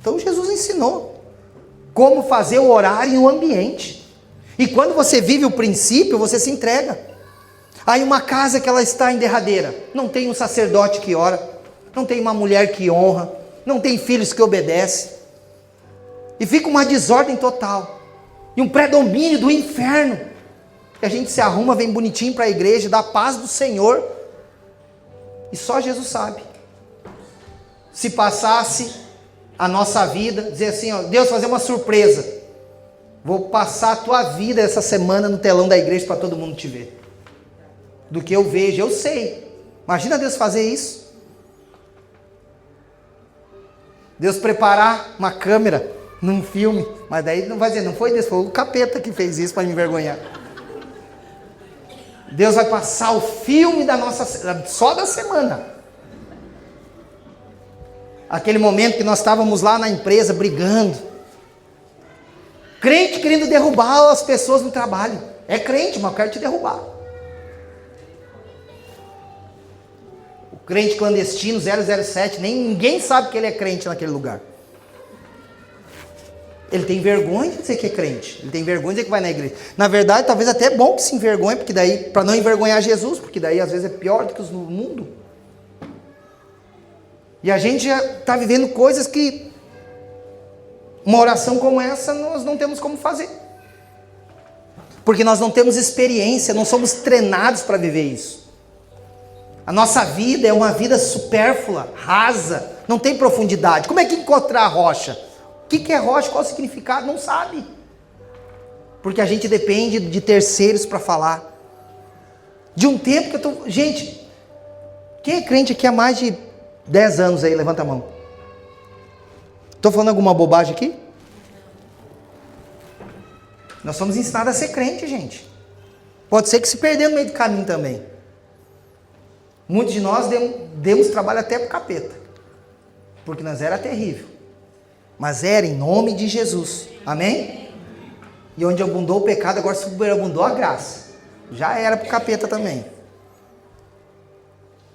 Então Jesus ensinou como fazer o horário e o ambiente. E quando você vive o princípio, você se entrega. Aí uma casa que ela está em derradeira, não tem um sacerdote que ora, não tem uma mulher que honra, não tem filhos que obedecem, e fica uma desordem total, e um predomínio do inferno, e a gente se arruma, vem bonitinho para a igreja, dá a paz do Senhor, e só Jesus sabe, se passasse a nossa vida, dizer assim, ó, Deus fazer uma surpresa, vou passar a tua vida essa semana no telão da igreja para todo mundo te ver, do que eu vejo, eu sei, imagina Deus fazer isso, Deus preparar uma câmera num filme, mas daí não vai dizer, não foi Deus, foi o capeta que fez isso para me envergonhar. Deus vai passar o filme da nossa, só da semana. Aquele momento que nós estávamos lá na empresa brigando, crente querendo derrubar as pessoas no trabalho, é crente, mas eu quero te derrubar. Crente clandestino 007, ninguém sabe que ele é crente naquele lugar. Ele tem vergonha de dizer que é crente, ele tem vergonha de dizer que vai na igreja. Na verdade, talvez até é bom que se envergonhe, porque daí, para não envergonhar Jesus, porque daí às vezes é pior do que os no mundo. E a gente já está vivendo coisas que, uma oração como essa, nós não temos como fazer. Porque nós não temos experiência, não somos treinados para viver isso. A nossa vida é uma vida supérflua, rasa, não tem profundidade. Como é que encontrar a rocha? O que é rocha? Qual o significado? Não sabe. Porque a gente depende de terceiros para falar. De um tempo que eu estou... Gente, Quem é crente aqui há mais de 10 anos aí? Levanta a mão. Estou falando alguma bobagem aqui? Nós somos ensinados a ser crente, gente. Pode ser que se perder no meio do caminho também. Muitos de nós demos trabalho até para o capeta. Porque nós era terrível. Mas era em nome de Jesus. Amém? E onde abundou o pecado, agora superabundou a graça. Já era para o capeta também.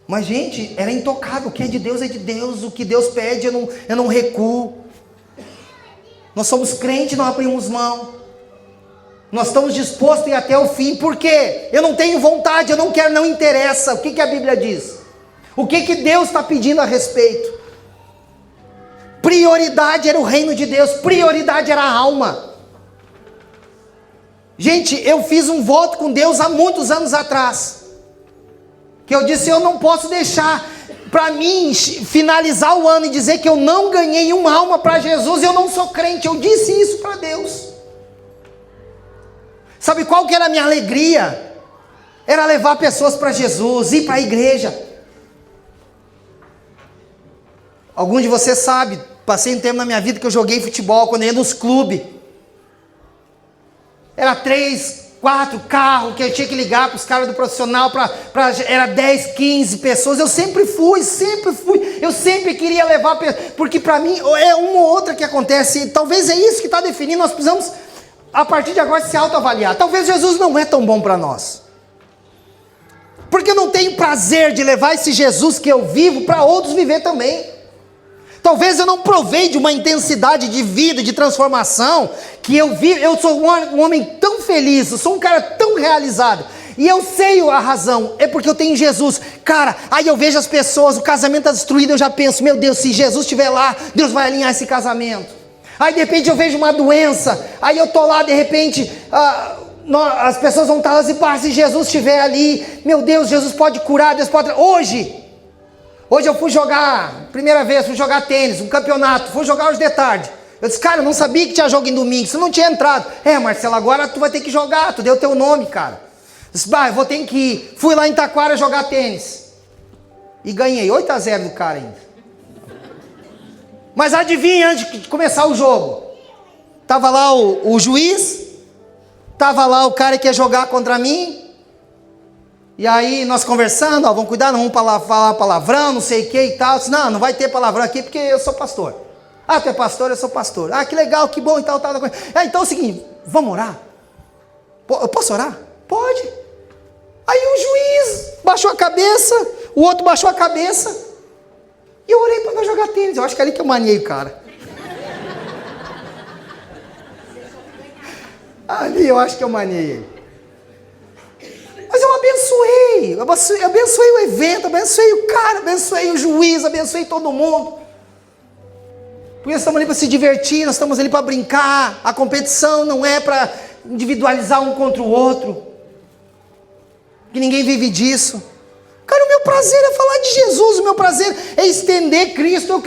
Mas, gente, era intocável. O que é de Deus é de Deus. O que Deus pede, eu não recuo. Nós somos crentes, não abrimos mão. Nós estamos dispostos a ir até o fim. Por quê? Eu não tenho vontade, eu não quero, não interessa. O que a Bíblia diz? O que Deus está pedindo a respeito? Prioridade era o reino de Deus. Prioridade era a alma. Gente, eu fiz um voto com Deus há muitos anos atrás. Que eu disse, eu não posso deixar para mim finalizar o ano e dizer que eu não ganhei uma alma para Jesus, eu não sou crente. Eu disse isso para Deus. Sabe qual que era a minha alegria? Era levar pessoas para Jesus, ir para a igreja. Alguns de vocês sabem, passei um tempo na minha vida que eu joguei futebol, quando eu ia nos clubes. Era 3, 4 carros que eu tinha que ligar para os caras do profissional, era 10, 15 pessoas. Eu sempre fui, eu sempre queria levar, porque para mim é uma ou outra que acontece. Talvez é isso que está definindo, nós precisamos, a partir de agora, se autoavaliar. Talvez Jesus não é tão bom para nós. Porque eu não tenho prazer de levar esse Jesus que eu vivo para outros viver também. Talvez eu não provei de uma intensidade de vida, de transformação, que eu vivo. Eu sou um homem tão feliz, eu sou um cara tão realizado, e eu sei a razão, é porque eu tenho Jesus. Cara, aí eu vejo as pessoas, o casamento está destruído, eu já penso, meu Deus, se Jesus estiver lá, Deus vai alinhar esse casamento. Aí de repente eu vejo uma doença, aí eu estou lá, de repente, as pessoas vão estar assim, se Jesus estiver ali, meu Deus, Jesus pode curar, Deus pode... Hoje eu fui jogar, primeira vez, fui jogar tênis, um campeonato, fui jogar hoje de tarde. Eu disse, cara, eu não sabia que tinha jogo em domingo, você não tinha entrado. Marcelo, agora tu vai ter que jogar, tu deu teu nome, cara. Eu disse, eu vou ter que ir. Fui lá em Taquara jogar tênis. E ganhei 8-0 do cara ainda. Mas adivinha, antes de começar o jogo, tava lá o juiz, tava lá o cara que ia jogar contra mim. E aí nós conversando, vamos cuidar, não vamos falar palavrão, não sei o que e tal. Eu disse, não vai ter palavrão aqui porque eu sou pastor. Tu é pastor, eu sou pastor. Que legal, que bom e tal. Então é o seguinte, vamos orar? Eu posso orar? Pode. Aí o juiz baixou a cabeça, o outro baixou a cabeça. E eu orei para nós jogar tênis. Eu acho que é ali que eu maniei o cara. Ali eu acho que eu maniei ele. Mas eu abençoei o evento, abençoei o cara, abençoei o juiz, abençoei todo mundo. Porque nós estamos ali para se divertir, nós estamos ali para brincar. A competição não é para individualizar um contra o outro. Que ninguém vive disso. Cara, o meu prazer é falar de Jesus, o meu prazer é estender Cristo.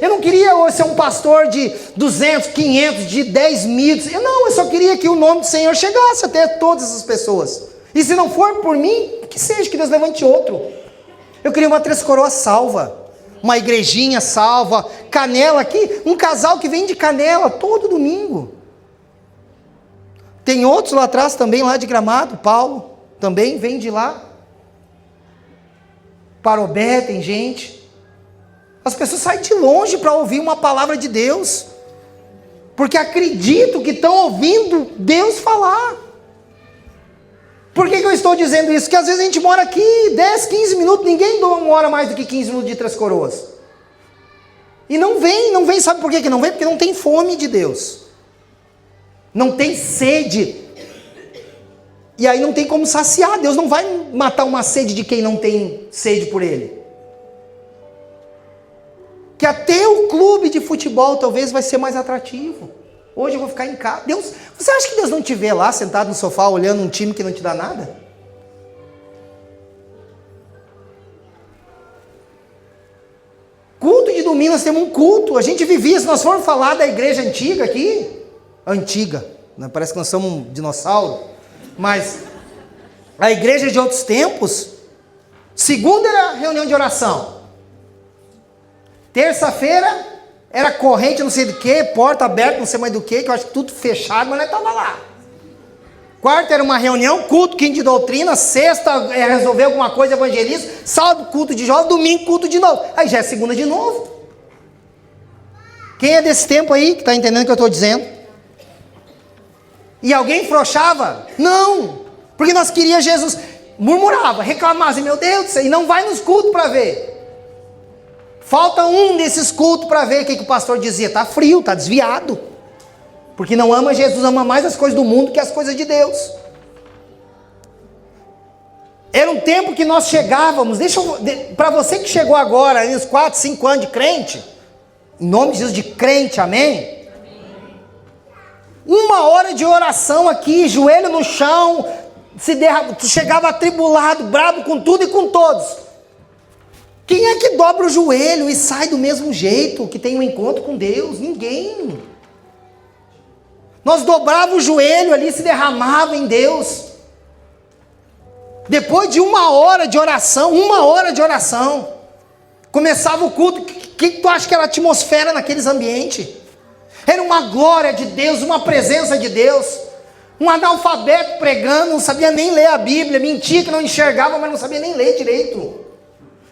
Eu não queria ser um pastor de 200, 500, de 10 mil. Eu só queria que o nome do Senhor chegasse até todas essas pessoas. E se não for por mim, que seja, que Deus levante outro. Eu queria uma Três Coroas salva, uma igrejinha salva, Canela aqui, um casal que vem de Canela todo domingo. Tem outros lá atrás também, lá de Gramado, Paulo, também vem de lá. Parobé tem gente. As pessoas saem de longe para ouvir uma palavra de Deus, porque acreditam que estão ouvindo Deus falar. Por que eu estou dizendo isso? Porque às vezes a gente mora aqui 10, 15 minutos, ninguém mora mais do que 15 minutos de Três Coroas. E não vem, sabe por que não vem? Porque não tem fome de Deus. Não tem sede. E aí não tem como saciar. Deus não vai matar uma sede de quem não tem sede por Ele. Que até o clube de futebol talvez vai ser mais atrativo. Hoje eu vou ficar em casa. Você acha que Deus não te vê lá, sentado no sofá, olhando um time que não te dá nada? Culto de domingo, nós temos um culto. A gente vivia, se nós formos falar da igreja antiga aqui, né? Parece que nós somos um dinossauro, mas a igreja de outros tempos, Segunda era reunião de oração. Terça-feira era corrente não sei do que, porta aberta não sei mais do que eu acho que tudo fechado, mas nós estávamos lá. Quarta era uma reunião, culto, quinto de doutrina. Sexta é resolver alguma coisa, evangelismo. Sábado, culto de jovem. Domingo, culto de novo. Aí já é segunda de novo. Quem é desse tempo aí, que está entendendo o que eu estou dizendo? E alguém frouxava? Não, porque nós queríamos Jesus. Murmurava, reclamava assim, meu Deus do céu, e não vai nos cultos para ver. Falta um desses cultos para ver o que o pastor dizia. Está frio, está desviado. Porque não ama Jesus, ama mais as coisas do mundo que as coisas de Deus. Era um tempo que nós chegávamos, para você que chegou agora, uns 4, 5 anos de crente, em nome de Jesus, de crente, amém? Uma hora de oração aqui, joelho no chão, tu chegava atribulado, bravo com tudo e com todos. Quem é que dobra o joelho e sai do mesmo jeito, que tem um encontro com Deus? Ninguém. Nós dobrava o joelho ali, se derramava em Deus. Depois de uma hora de oração, começava o culto. O que tu acha que era a atmosfera naqueles ambientes? Era uma glória de Deus, uma presença de Deus. Um analfabeto pregando, não sabia nem ler a Bíblia, mentia que não enxergava, mas não sabia nem ler direito.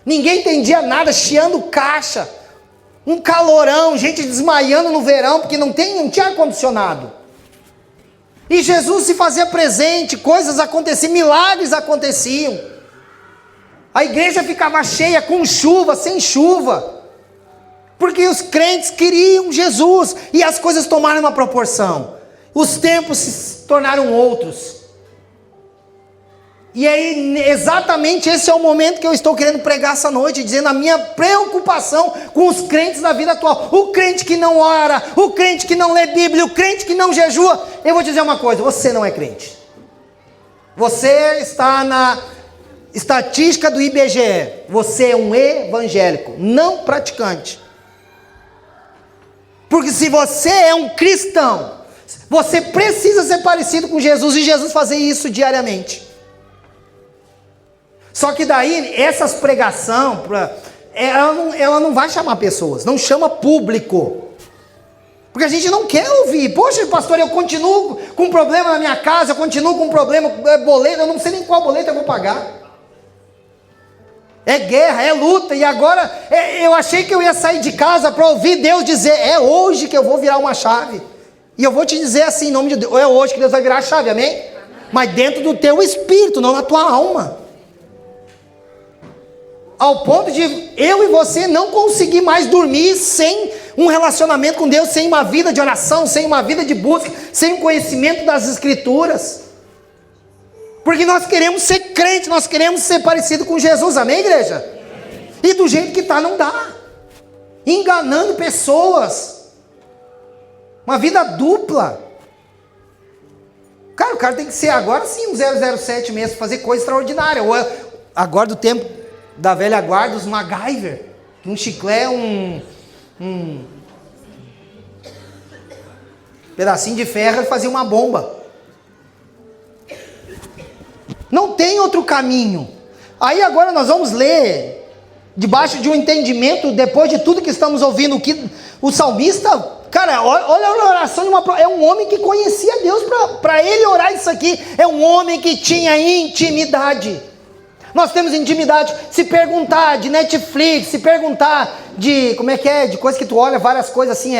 Ninguém entendia nada, chiando caixa. Um calorão, gente desmaiando no verão, porque não tinha ar-condicionado. E Jesus se fazia presente, coisas aconteciam, milagres aconteciam. A igreja ficava cheia, com chuva, sem chuva. Porque os crentes queriam Jesus, e as coisas tomaram uma proporção. Os tempos se tornaram outros. E aí, exatamente esse é o momento que eu estou querendo pregar essa noite, dizendo a minha preocupação com os crentes da vida atual. O crente que não ora, o crente que não lê Bíblia, o crente que não jejua. Eu vou te dizer uma coisa, você não é crente. Você está na estatística do IBGE. Você é um evangélico, não praticante. Porque se você é um cristão, você precisa ser parecido com Jesus, e Jesus fazer isso diariamente. Só que daí, essas pregação, ela não vai chamar pessoas, não chama público. Porque a gente não quer ouvir. Poxa, pastor, eu continuo com um problema na minha casa, eu continuo com um problema, boleto, eu não sei nem qual boleto eu vou pagar. É guerra, é luta, e agora eu achei que eu ia sair de casa para ouvir Deus dizer, é hoje que eu vou virar uma chave. E eu vou te dizer assim, em nome de Deus, é hoje que Deus vai virar a chave, amém? Mas dentro do teu espírito, não na tua alma. Ao ponto de eu e você não conseguir mais dormir sem um relacionamento com Deus, sem uma vida de oração, sem uma vida de busca, sem o conhecimento das Escrituras. Porque nós queremos ser crente, nós queremos ser parecido com Jesus, amém, igreja? Amém. E do jeito que está, não dá. Enganando pessoas. Uma vida dupla. Cara, o cara tem que ser agora sim um 007 mesmo, fazer coisa extraordinária. Ou agora do tempo da velha guarda, os MacGyver, um chiclete, um pedacinho de ferro e fazia uma bomba. Não tem outro caminho. Aí agora nós vamos ler, debaixo de um entendimento, depois de tudo que estamos ouvindo, que o salmista, cara, olha a oração de é um homem que conhecia Deus, para ele orar isso aqui, é um homem que tinha intimidade. Nós temos intimidade, se perguntar de Netflix, se perguntar de, como é que é, de coisa que tu olha, várias coisas assim,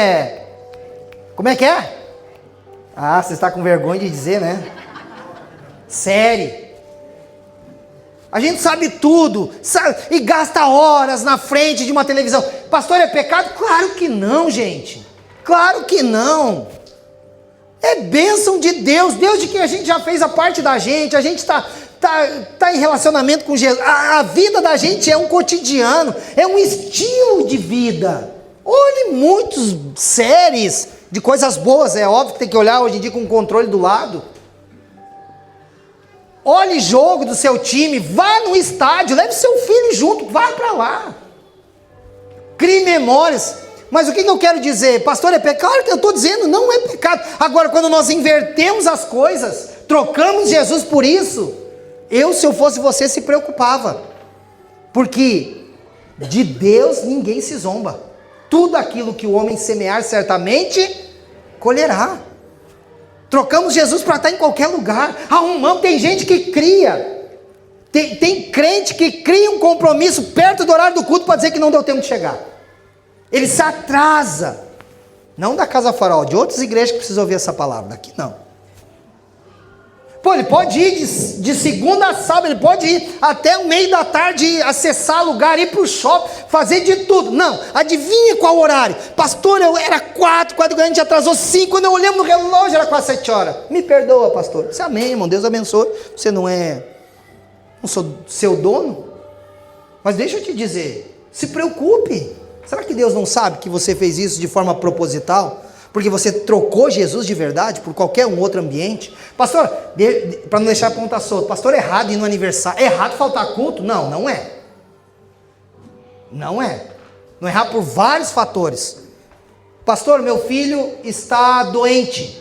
como é que é? Ah, você está com vergonha de dizer, né? Série. A gente sabe tudo, e gasta horas na frente de uma televisão. Pastor, é pecado? Claro que não, gente. Claro que não. É bênção de Deus, Deus de quem a gente já fez a parte da gente, a gente está em relacionamento com Jesus. A vida da gente é um cotidiano, é um estilo de vida. Olhe muitas séries de coisas boas, é óbvio que tem que olhar hoje em dia com o controle do lado. Olhe jogo do seu time, vá no estádio, leve seu filho junto, vá para lá. Crie memórias. Mas o que eu quero dizer? Pastor, é pecado? Claro que eu estou dizendo, não é pecado. Agora, quando nós invertemos as coisas, trocamos Jesus por isso, se eu fosse você, se preocupava. Porque de Deus ninguém se zomba. Tudo aquilo que o homem semear certamente colherá. Trocamos Jesus para estar em qualquer lugar. Tem gente que cria. Tem crente que cria um compromisso perto do horário do culto para dizer que não deu tempo de chegar. Ele se atrasa. Não da Casa Farol, de outras igrejas que precisam ouvir essa palavra. Daqui não. Ele pode ir de segunda a sábado, ele pode ir até o meio da tarde, acessar lugar, ir para o shopping, fazer de tudo. Não, adivinha qual horário? Pastor, era 4, a gente atrasou 5, quando eu olhamos no relógio era quase 7 horas. Me perdoa, pastor. Você amém, irmão, Deus abençoe. Você não sou seu dono? Mas deixa eu te dizer, se preocupe. Será que Deus não sabe que você fez isso de forma proposital? Porque você trocou Jesus de verdade por qualquer um outro ambiente? Pastor, para não deixar a ponta solta, pastor, errado ir no aniversário, errado faltar culto? Não, não é. Não é. Não errar por vários fatores. Pastor, meu filho está doente.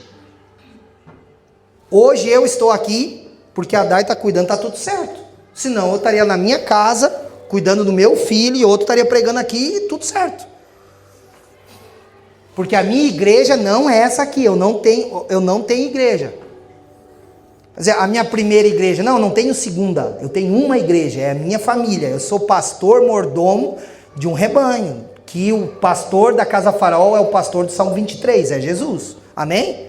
Hoje eu estou aqui porque a Dai está cuidando, está tudo certo. Senão eu estaria na minha casa, cuidando do meu filho, e outro estaria pregando aqui e tudo certo. Porque a minha igreja não é essa aqui, eu não tenho igreja. Quer dizer, a minha primeira igreja, não tenho segunda, eu tenho uma igreja, é a minha família, eu sou pastor mordomo de um rebanho, que o pastor da Casa Farol é o pastor do Salmo 23, é Jesus, amém?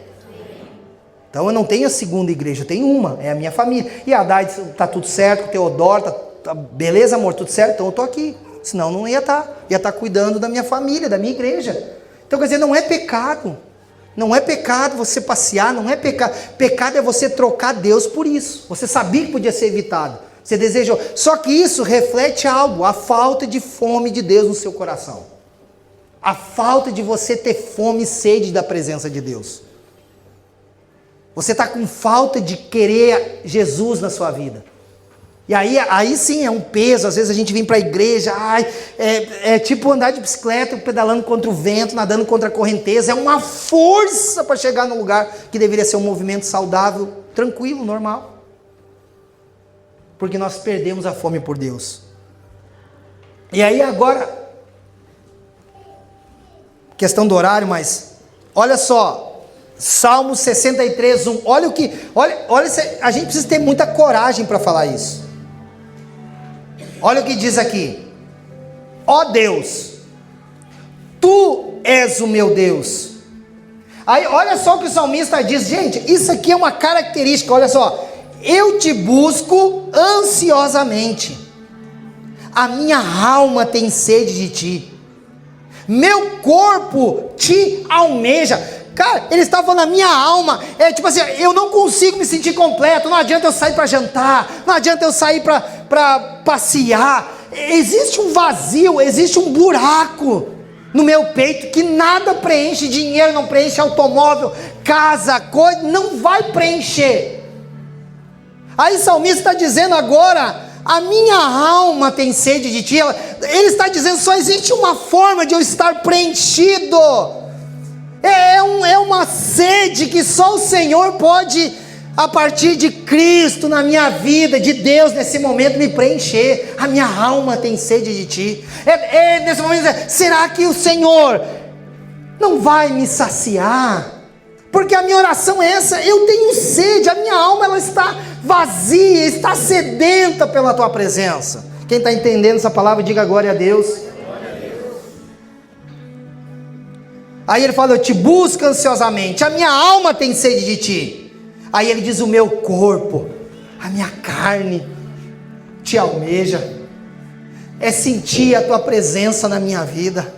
Então eu não tenho a segunda igreja, eu tenho uma, é a minha família. E a Dai está tudo certo, o Teodoro, beleza amor, tudo certo, então eu estou aqui, senão não ia estar cuidando da minha família, da minha igreja. Então quer dizer, não é pecado você passear, não é pecado, pecado é você trocar Deus por isso, você sabia que podia ser evitado, você desejou, só que isso reflete algo, a falta de fome de Deus no seu coração, a falta de você ter fome e sede da presença de Deus, você está com falta de querer Jesus na sua vida. E aí sim é um peso, às vezes a gente vem para a igreja, é tipo andar de bicicleta, pedalando contra o vento, nadando contra a correnteza, é uma força para chegar no lugar que deveria ser um movimento saudável, tranquilo, normal. Porque nós perdemos a fome por Deus. E aí agora, questão do horário, mas olha só, Salmo 63, 1, olha, a gente precisa ter muita coragem para falar isso. Olha o que diz aqui: ó Deus, Tu és o meu Deus. Aí olha só o que o salmista diz, gente, isso aqui é uma característica, olha só, eu te busco ansiosamente, a minha alma tem sede de Ti, meu corpo te almeja. Cara, ele está falando, a minha alma, tipo assim, eu não consigo me sentir completo, não adianta eu sair para jantar, não adianta eu sair para passear, existe um vazio, existe um buraco no meu peito, que nada preenche, dinheiro não preenche, automóvel, casa, coisa, não vai preencher. Aí o salmista está dizendo agora, a minha alma tem sede de Ti, ele está dizendo, só existe uma forma de eu estar preenchido, é uma sede que só o Senhor pode, a partir de Cristo na minha vida, de Deus nesse momento me preencher. A minha alma tem sede de Ti. Nesse momento, será que o Senhor não vai me saciar? Porque a minha oração é essa, eu tenho sede, a minha alma ela está vazia, está sedenta pela Tua presença. Quem está entendendo essa palavra, diga glória a Deus. Aí ele fala, eu te busco ansiosamente, a minha alma tem sede de Ti. Aí ele diz, o meu corpo, a minha carne te almeja, é sentir a Tua presença na minha vida.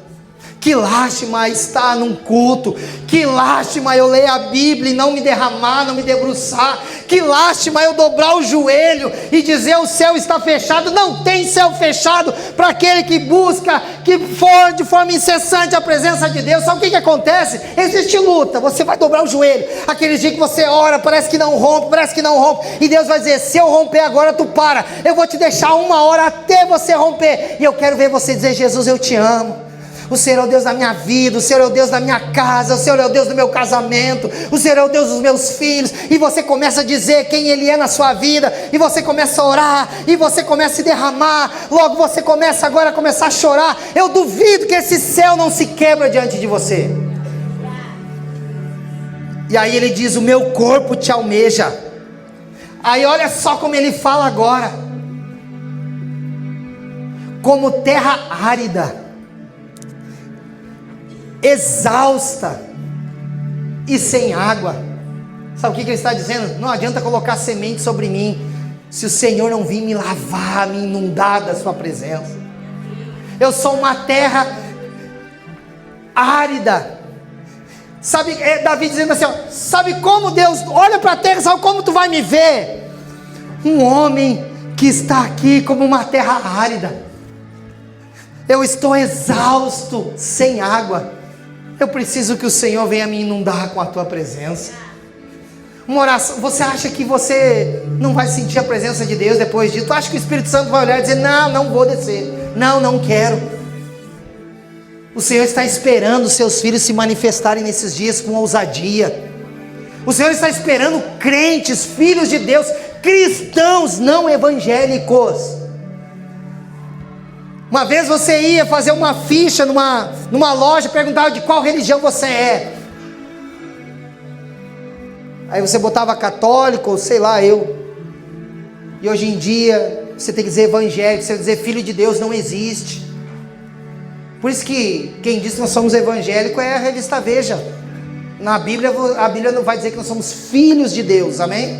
Que lástima estar num culto, que lástima eu ler a Bíblia e não me derramar, não me debruçar, que lástima eu dobrar o joelho e dizer o céu está fechado. Não tem céu fechado para aquele que busca, que for de forma incessante a presença de Deus. Sabe o que acontece? Existe luta, você vai dobrar o joelho, aquele dia que você ora, parece que não rompe, e Deus vai dizer, se eu romper agora tu para, eu vou te deixar 1 hora até você romper, e eu quero ver você dizer, Jesus eu te amo. O Senhor é o Deus da minha vida, o Senhor é o Deus da minha casa, o Senhor é o Deus do meu casamento, o Senhor é o Deus dos meus filhos, e você começa a dizer quem Ele é na sua vida, e você começa a orar, e você começa a se derramar, logo você começa agora a começar a chorar. Eu duvido que esse céu não se quebra diante de você. E aí ele diz: o meu corpo te almeja. Aí olha só como ele fala agora: como terra árida, exausta e sem água. Sabe o que ele está dizendo? Não adianta colocar semente sobre mim, se o Senhor não vir me lavar, me inundar da sua presença. Eu sou uma terra árida. Sabe, Davi dizendo assim, ó, sabe como Deus olha para a terra, sabe como tu vai me ver? Um homem que está aqui como uma terra árida. Eu estou exausto, sem água. Eu preciso que o Senhor venha me inundar com a tua presença. Uma oração, você acha que você não vai sentir a presença de Deus depois disso? Tu acha que o Espírito Santo vai olhar e dizer: não, não vou descer, não quero. O Senhor está esperando os seus filhos se manifestarem nesses dias com ousadia. O Senhor está esperando crentes, filhos de Deus, cristãos não evangélicos. Uma vez você ia fazer uma ficha numa loja, perguntava de qual religião você é. Aí você botava católico, ou sei lá, eu. E hoje em dia você tem que dizer evangélico, você tem que dizer filho de Deus, não existe. Por isso que quem diz que nós somos evangélicos é a revista Veja. Na Bíblia, a Bíblia não vai dizer que nós somos filhos de Deus, amém?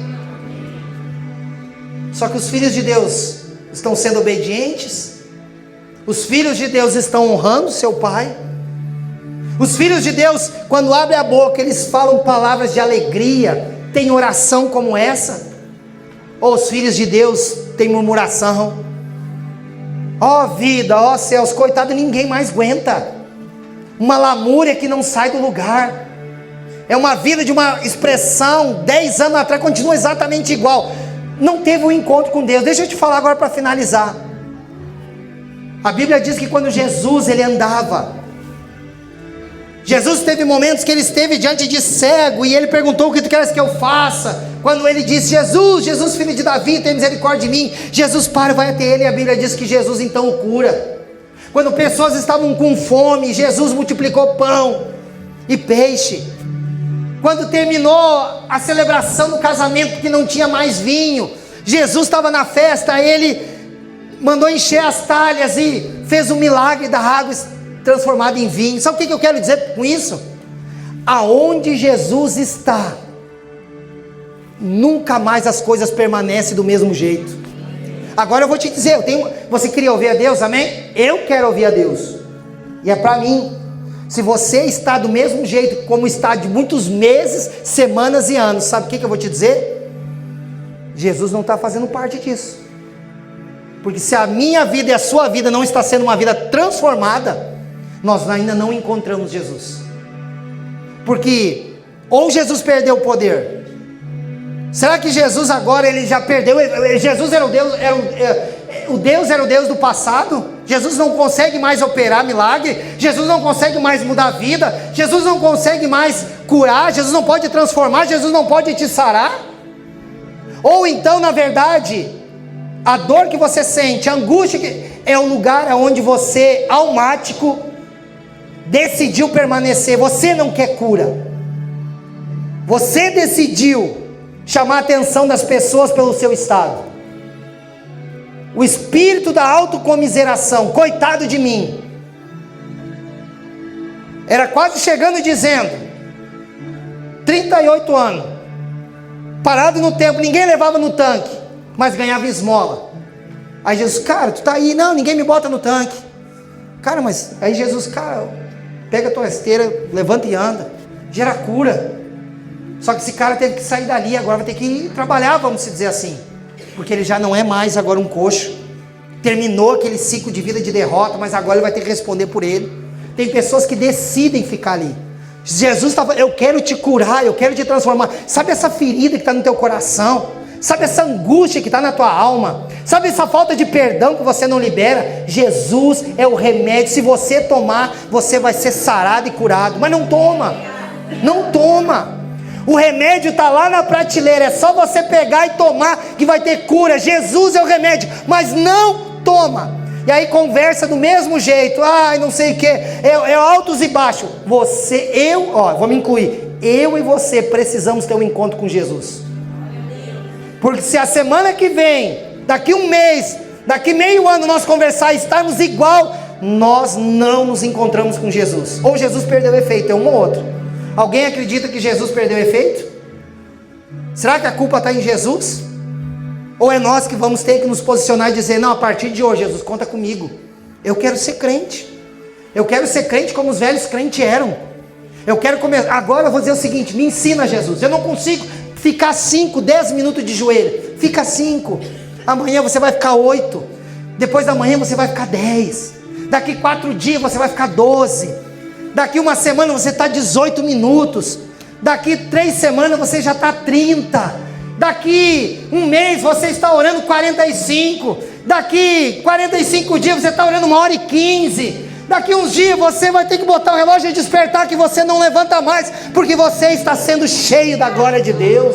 Só que os filhos de Deus estão sendo obedientes, os filhos de Deus estão honrando seu pai, os filhos de Deus, quando abrem a boca, eles falam palavras de alegria, tem oração como essa, ou os filhos de Deus têm murmuração? Ó vida, ó céus, coitado, ninguém mais aguenta. Uma lamúria que não sai do lugar. É uma vida de uma expressão, 10 anos atrás, continua exatamente igual. Não teve um encontro com Deus. Deixa eu te falar agora para finalizar. A Bíblia diz que quando Jesus ele andava, Jesus teve momentos que ele esteve diante de cego, e ele perguntou: o que tu queres que eu faça? Quando ele disse: Jesus filho de Davi, tem misericórdia de mim. Jesus para e vai até ele, e a Bíblia diz que Jesus então o cura. Quando pessoas estavam com fome, Jesus multiplicou pão e peixe. Quando terminou a celebração do casamento, que não tinha mais vinho, Jesus estava na festa, ele mandou encher as talhas e fez um milagre da água transformada em vinho. Sabe o que eu quero dizer com isso? Aonde Jesus está, nunca mais as coisas permanecem do mesmo jeito. Agora eu vou te dizer, você queria ouvir a Deus, amém? Eu quero ouvir a Deus, e é para mim. Se você está do mesmo jeito como está de muitos meses, semanas e anos, sabe o que eu vou te dizer? Jesus não está fazendo parte disso. Porque se a minha vida e a sua vida não está sendo uma vida transformada, nós ainda não encontramos Jesus. Porque ou Jesus perdeu o poder. Será que Jesus agora ele já perdeu? Jesus era o Deus, era o Deus do passado? Jesus não consegue mais operar milagre? Jesus não consegue mais mudar a vida? Jesus não consegue mais curar? Jesus não pode transformar? Jesus não pode te sarar? Ou então, na verdade, a dor que você sente, a angústia, é o lugar onde você, almático, decidiu permanecer. Você não quer cura. Você decidiu chamar a atenção das pessoas pelo seu estado. O espírito da autocomiseração, coitado de mim, era quase chegando e dizendo: 38 anos, parado no tempo, ninguém levava no tanque, mas ganhava esmola. Aí Jesus: cara, tu tá aí, não, ninguém me bota no tanque. Cara, mas aí Jesus: cara, pega a tua esteira, levanta e anda, gera cura. Só que esse cara teve que sair dali, agora vai ter que ir trabalhar, vamos dizer assim, porque ele já não é mais agora um coxo, terminou aquele ciclo de vida de derrota, mas agora ele vai ter que responder por ele. Tem pessoas que decidem ficar ali. Jesus está falando: eu quero te curar, eu quero te transformar. Sabe essa ferida que está no teu coração? Sabe essa angústia que está na tua alma? Sabe essa falta de perdão que você não libera? Jesus é o remédio. Se você tomar, você vai ser sarado e curado. Mas não toma. Não toma. O remédio está lá na prateleira. É só você pegar e tomar que vai ter cura. Jesus é o remédio. Mas não toma. E aí conversa do mesmo jeito. Ai, não sei o que. É altos e baixos. Vou me incluir. Eu e você precisamos ter um encontro com Jesus. Porque se a semana que vem, daqui um mês, daqui meio ano nós conversar e estarmos igual, nós não nos encontramos com Jesus. Ou Jesus perdeu efeito, é um ou outro. Alguém acredita que Jesus perdeu efeito? Será que a culpa está em Jesus? Ou é nós que vamos ter que nos posicionar e dizer, não, a partir de hoje, Jesus, conta comigo. Eu quero ser crente. Eu quero ser crente como os velhos crentes eram. Eu quero começar. Agora eu vou dizer o seguinte, me ensina, Jesus. Eu não consigo ficar 5, 10 minutos de joelho. Fica 5. Amanhã você vai ficar 8. Depois da manhã você vai ficar 10. Daqui 4 dias você vai ficar 12. Daqui uma semana você está 18 minutos. Daqui 3 semanas você já está 30. Daqui um mês você está orando 45. Daqui 45 dias você está orando 1h15. Daqui uns dias você vai ter que botar o relógio e despertar que você não levanta mais, porque você está sendo cheio da glória de Deus.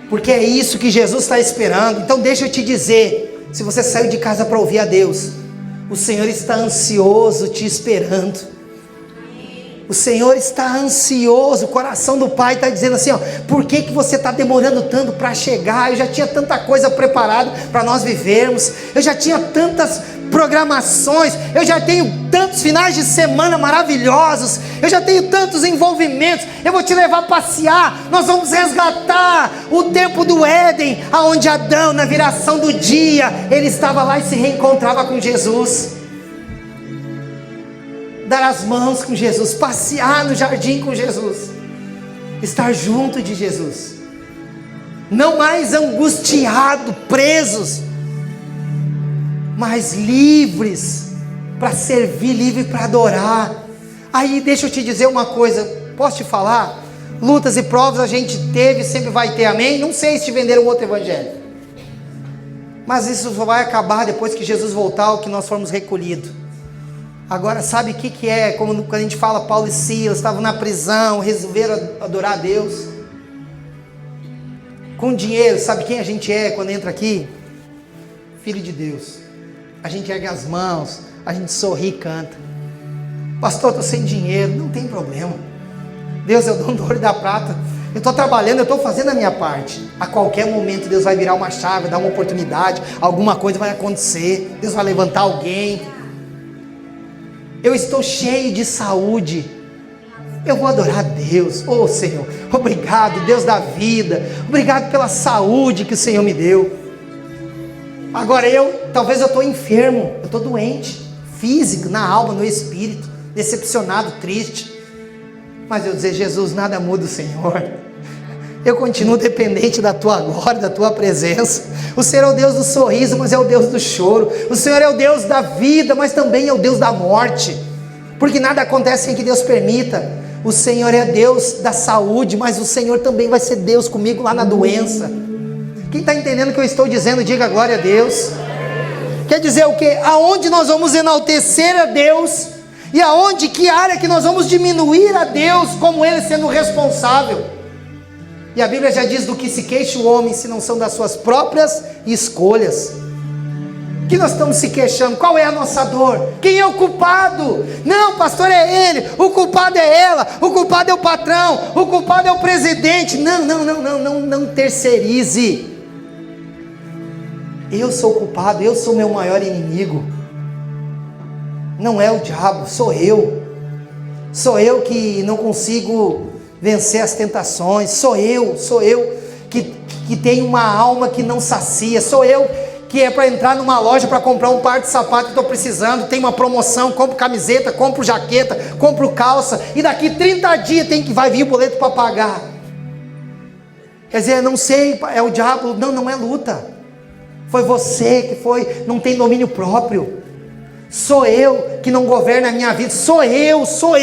Porque é isso que Jesus está esperando. Então deixa eu te dizer, se você saiu de casa para ouvir a Deus, o Senhor está ansioso te esperando. O Senhor está ansioso, o coração do Pai está dizendo assim, ó, por que você está demorando tanto para chegar? Eu já tinha tanta coisa preparada para nós vivermos, eu já tinha tantas programações, eu já tenho tantos finais de semana maravilhosos, eu já tenho tantos envolvimentos, eu vou te levar a passear, nós vamos resgatar o tempo do Éden, aonde Adão, na viração do dia, ele estava lá e se reencontrava com Jesus. Dar as mãos com Jesus, passear no jardim com Jesus, estar junto de Jesus, não mais angustiado, presos, mas livres, para servir, livre para adorar. Aí deixa eu te dizer uma coisa, posso te falar? Lutas e provas a gente teve, sempre vai ter, amém? Não sei se te venderam outro evangelho, mas isso só vai acabar depois que Jesus voltar, ou que nós formos recolhidos. Agora sabe o que é, quando a gente fala Paulo e Silas, estavam na prisão, resolveram adorar a Deus, com dinheiro. Sabe quem a gente é quando entra aqui? Filho de Deus. A gente ergue as mãos, a gente sorri e canta. Pastor, estou sem dinheiro, não tem problema, Deus é o dono do ouro e da prata, eu estou trabalhando, eu estou fazendo a minha parte. A qualquer momento Deus vai virar uma chave, dar uma oportunidade, alguma coisa vai acontecer, Deus vai levantar alguém. Eu estou cheio de saúde, eu vou adorar a Deus. Oh Senhor, obrigado, Deus da vida, obrigado pela saúde que o Senhor me deu. Agora talvez eu estou enfermo, eu estou doente, físico, na alma, no espírito, decepcionado, triste, mas eu dizer, Jesus, nada muda, Senhor, eu continuo dependente da Tua glória, da Tua presença. O Senhor é o Deus do sorriso, mas é o Deus do choro. O Senhor é o Deus da vida, mas também é o Deus da morte, porque nada acontece sem que Deus permita. O Senhor é Deus da saúde, mas o Senhor também vai ser Deus comigo lá na doença. Quem está entendendo o que eu estou dizendo, diga glória a Deus. Quer dizer o quê? Aonde nós vamos enaltecer a Deus, e aonde, que área que nós vamos diminuir a Deus, como Ele sendo responsável. E a Bíblia já diz do que se queixa o homem, se não são das suas próprias escolhas. Que nós estamos se queixando? Qual é a nossa dor? Quem é o culpado? Não, pastor, é ele. O culpado é ela. O culpado é o patrão. O culpado é o presidente. Não terceirize. Eu sou o culpado, eu sou o meu maior inimigo. Não é o diabo, sou eu. Sou eu que não consigo vencer as tentações. Sou eu que tenho uma alma que não sacia. Sou eu que é para entrar numa loja para comprar um par de sapato que estou precisando, tem uma promoção, compro camiseta, compro jaqueta, compro calça, e daqui 30 dias vai vir o boleto para pagar. Quer dizer, não sei, é o diabo. Não é luta. Foi você que não tem domínio próprio. Sou eu que não governo a minha vida, sou eu sou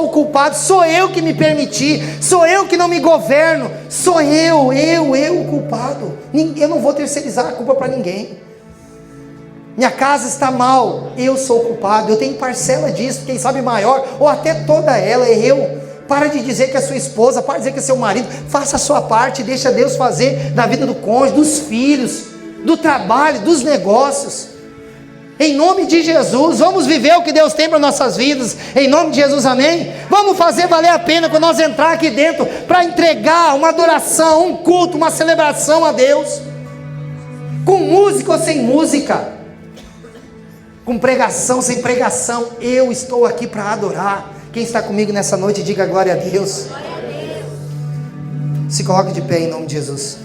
o culpado, sou eu que me permiti, sou eu que não me governo, sou eu o culpado. Eu não vou terceirizar a culpa para ninguém. Minha casa está mal, eu sou o culpado, eu tenho parcela disso, quem sabe maior, ou até toda ela, é eu. Para de dizer que é sua esposa, para de dizer que é seu marido, faça a sua parte, deixa Deus fazer na vida do cônjuge, dos filhos, do trabalho, dos negócios. Em nome de Jesus, vamos viver o que Deus tem para nossas vidas, em nome de Jesus, amém? Vamos fazer valer a pena quando nós entrar aqui dentro, para entregar uma adoração, um culto, uma celebração a Deus, com música ou sem música, com pregação, sem pregação, eu estou aqui para adorar. Quem está comigo nessa noite, diga glória a Deus. Se coloque de pé em nome de Jesus.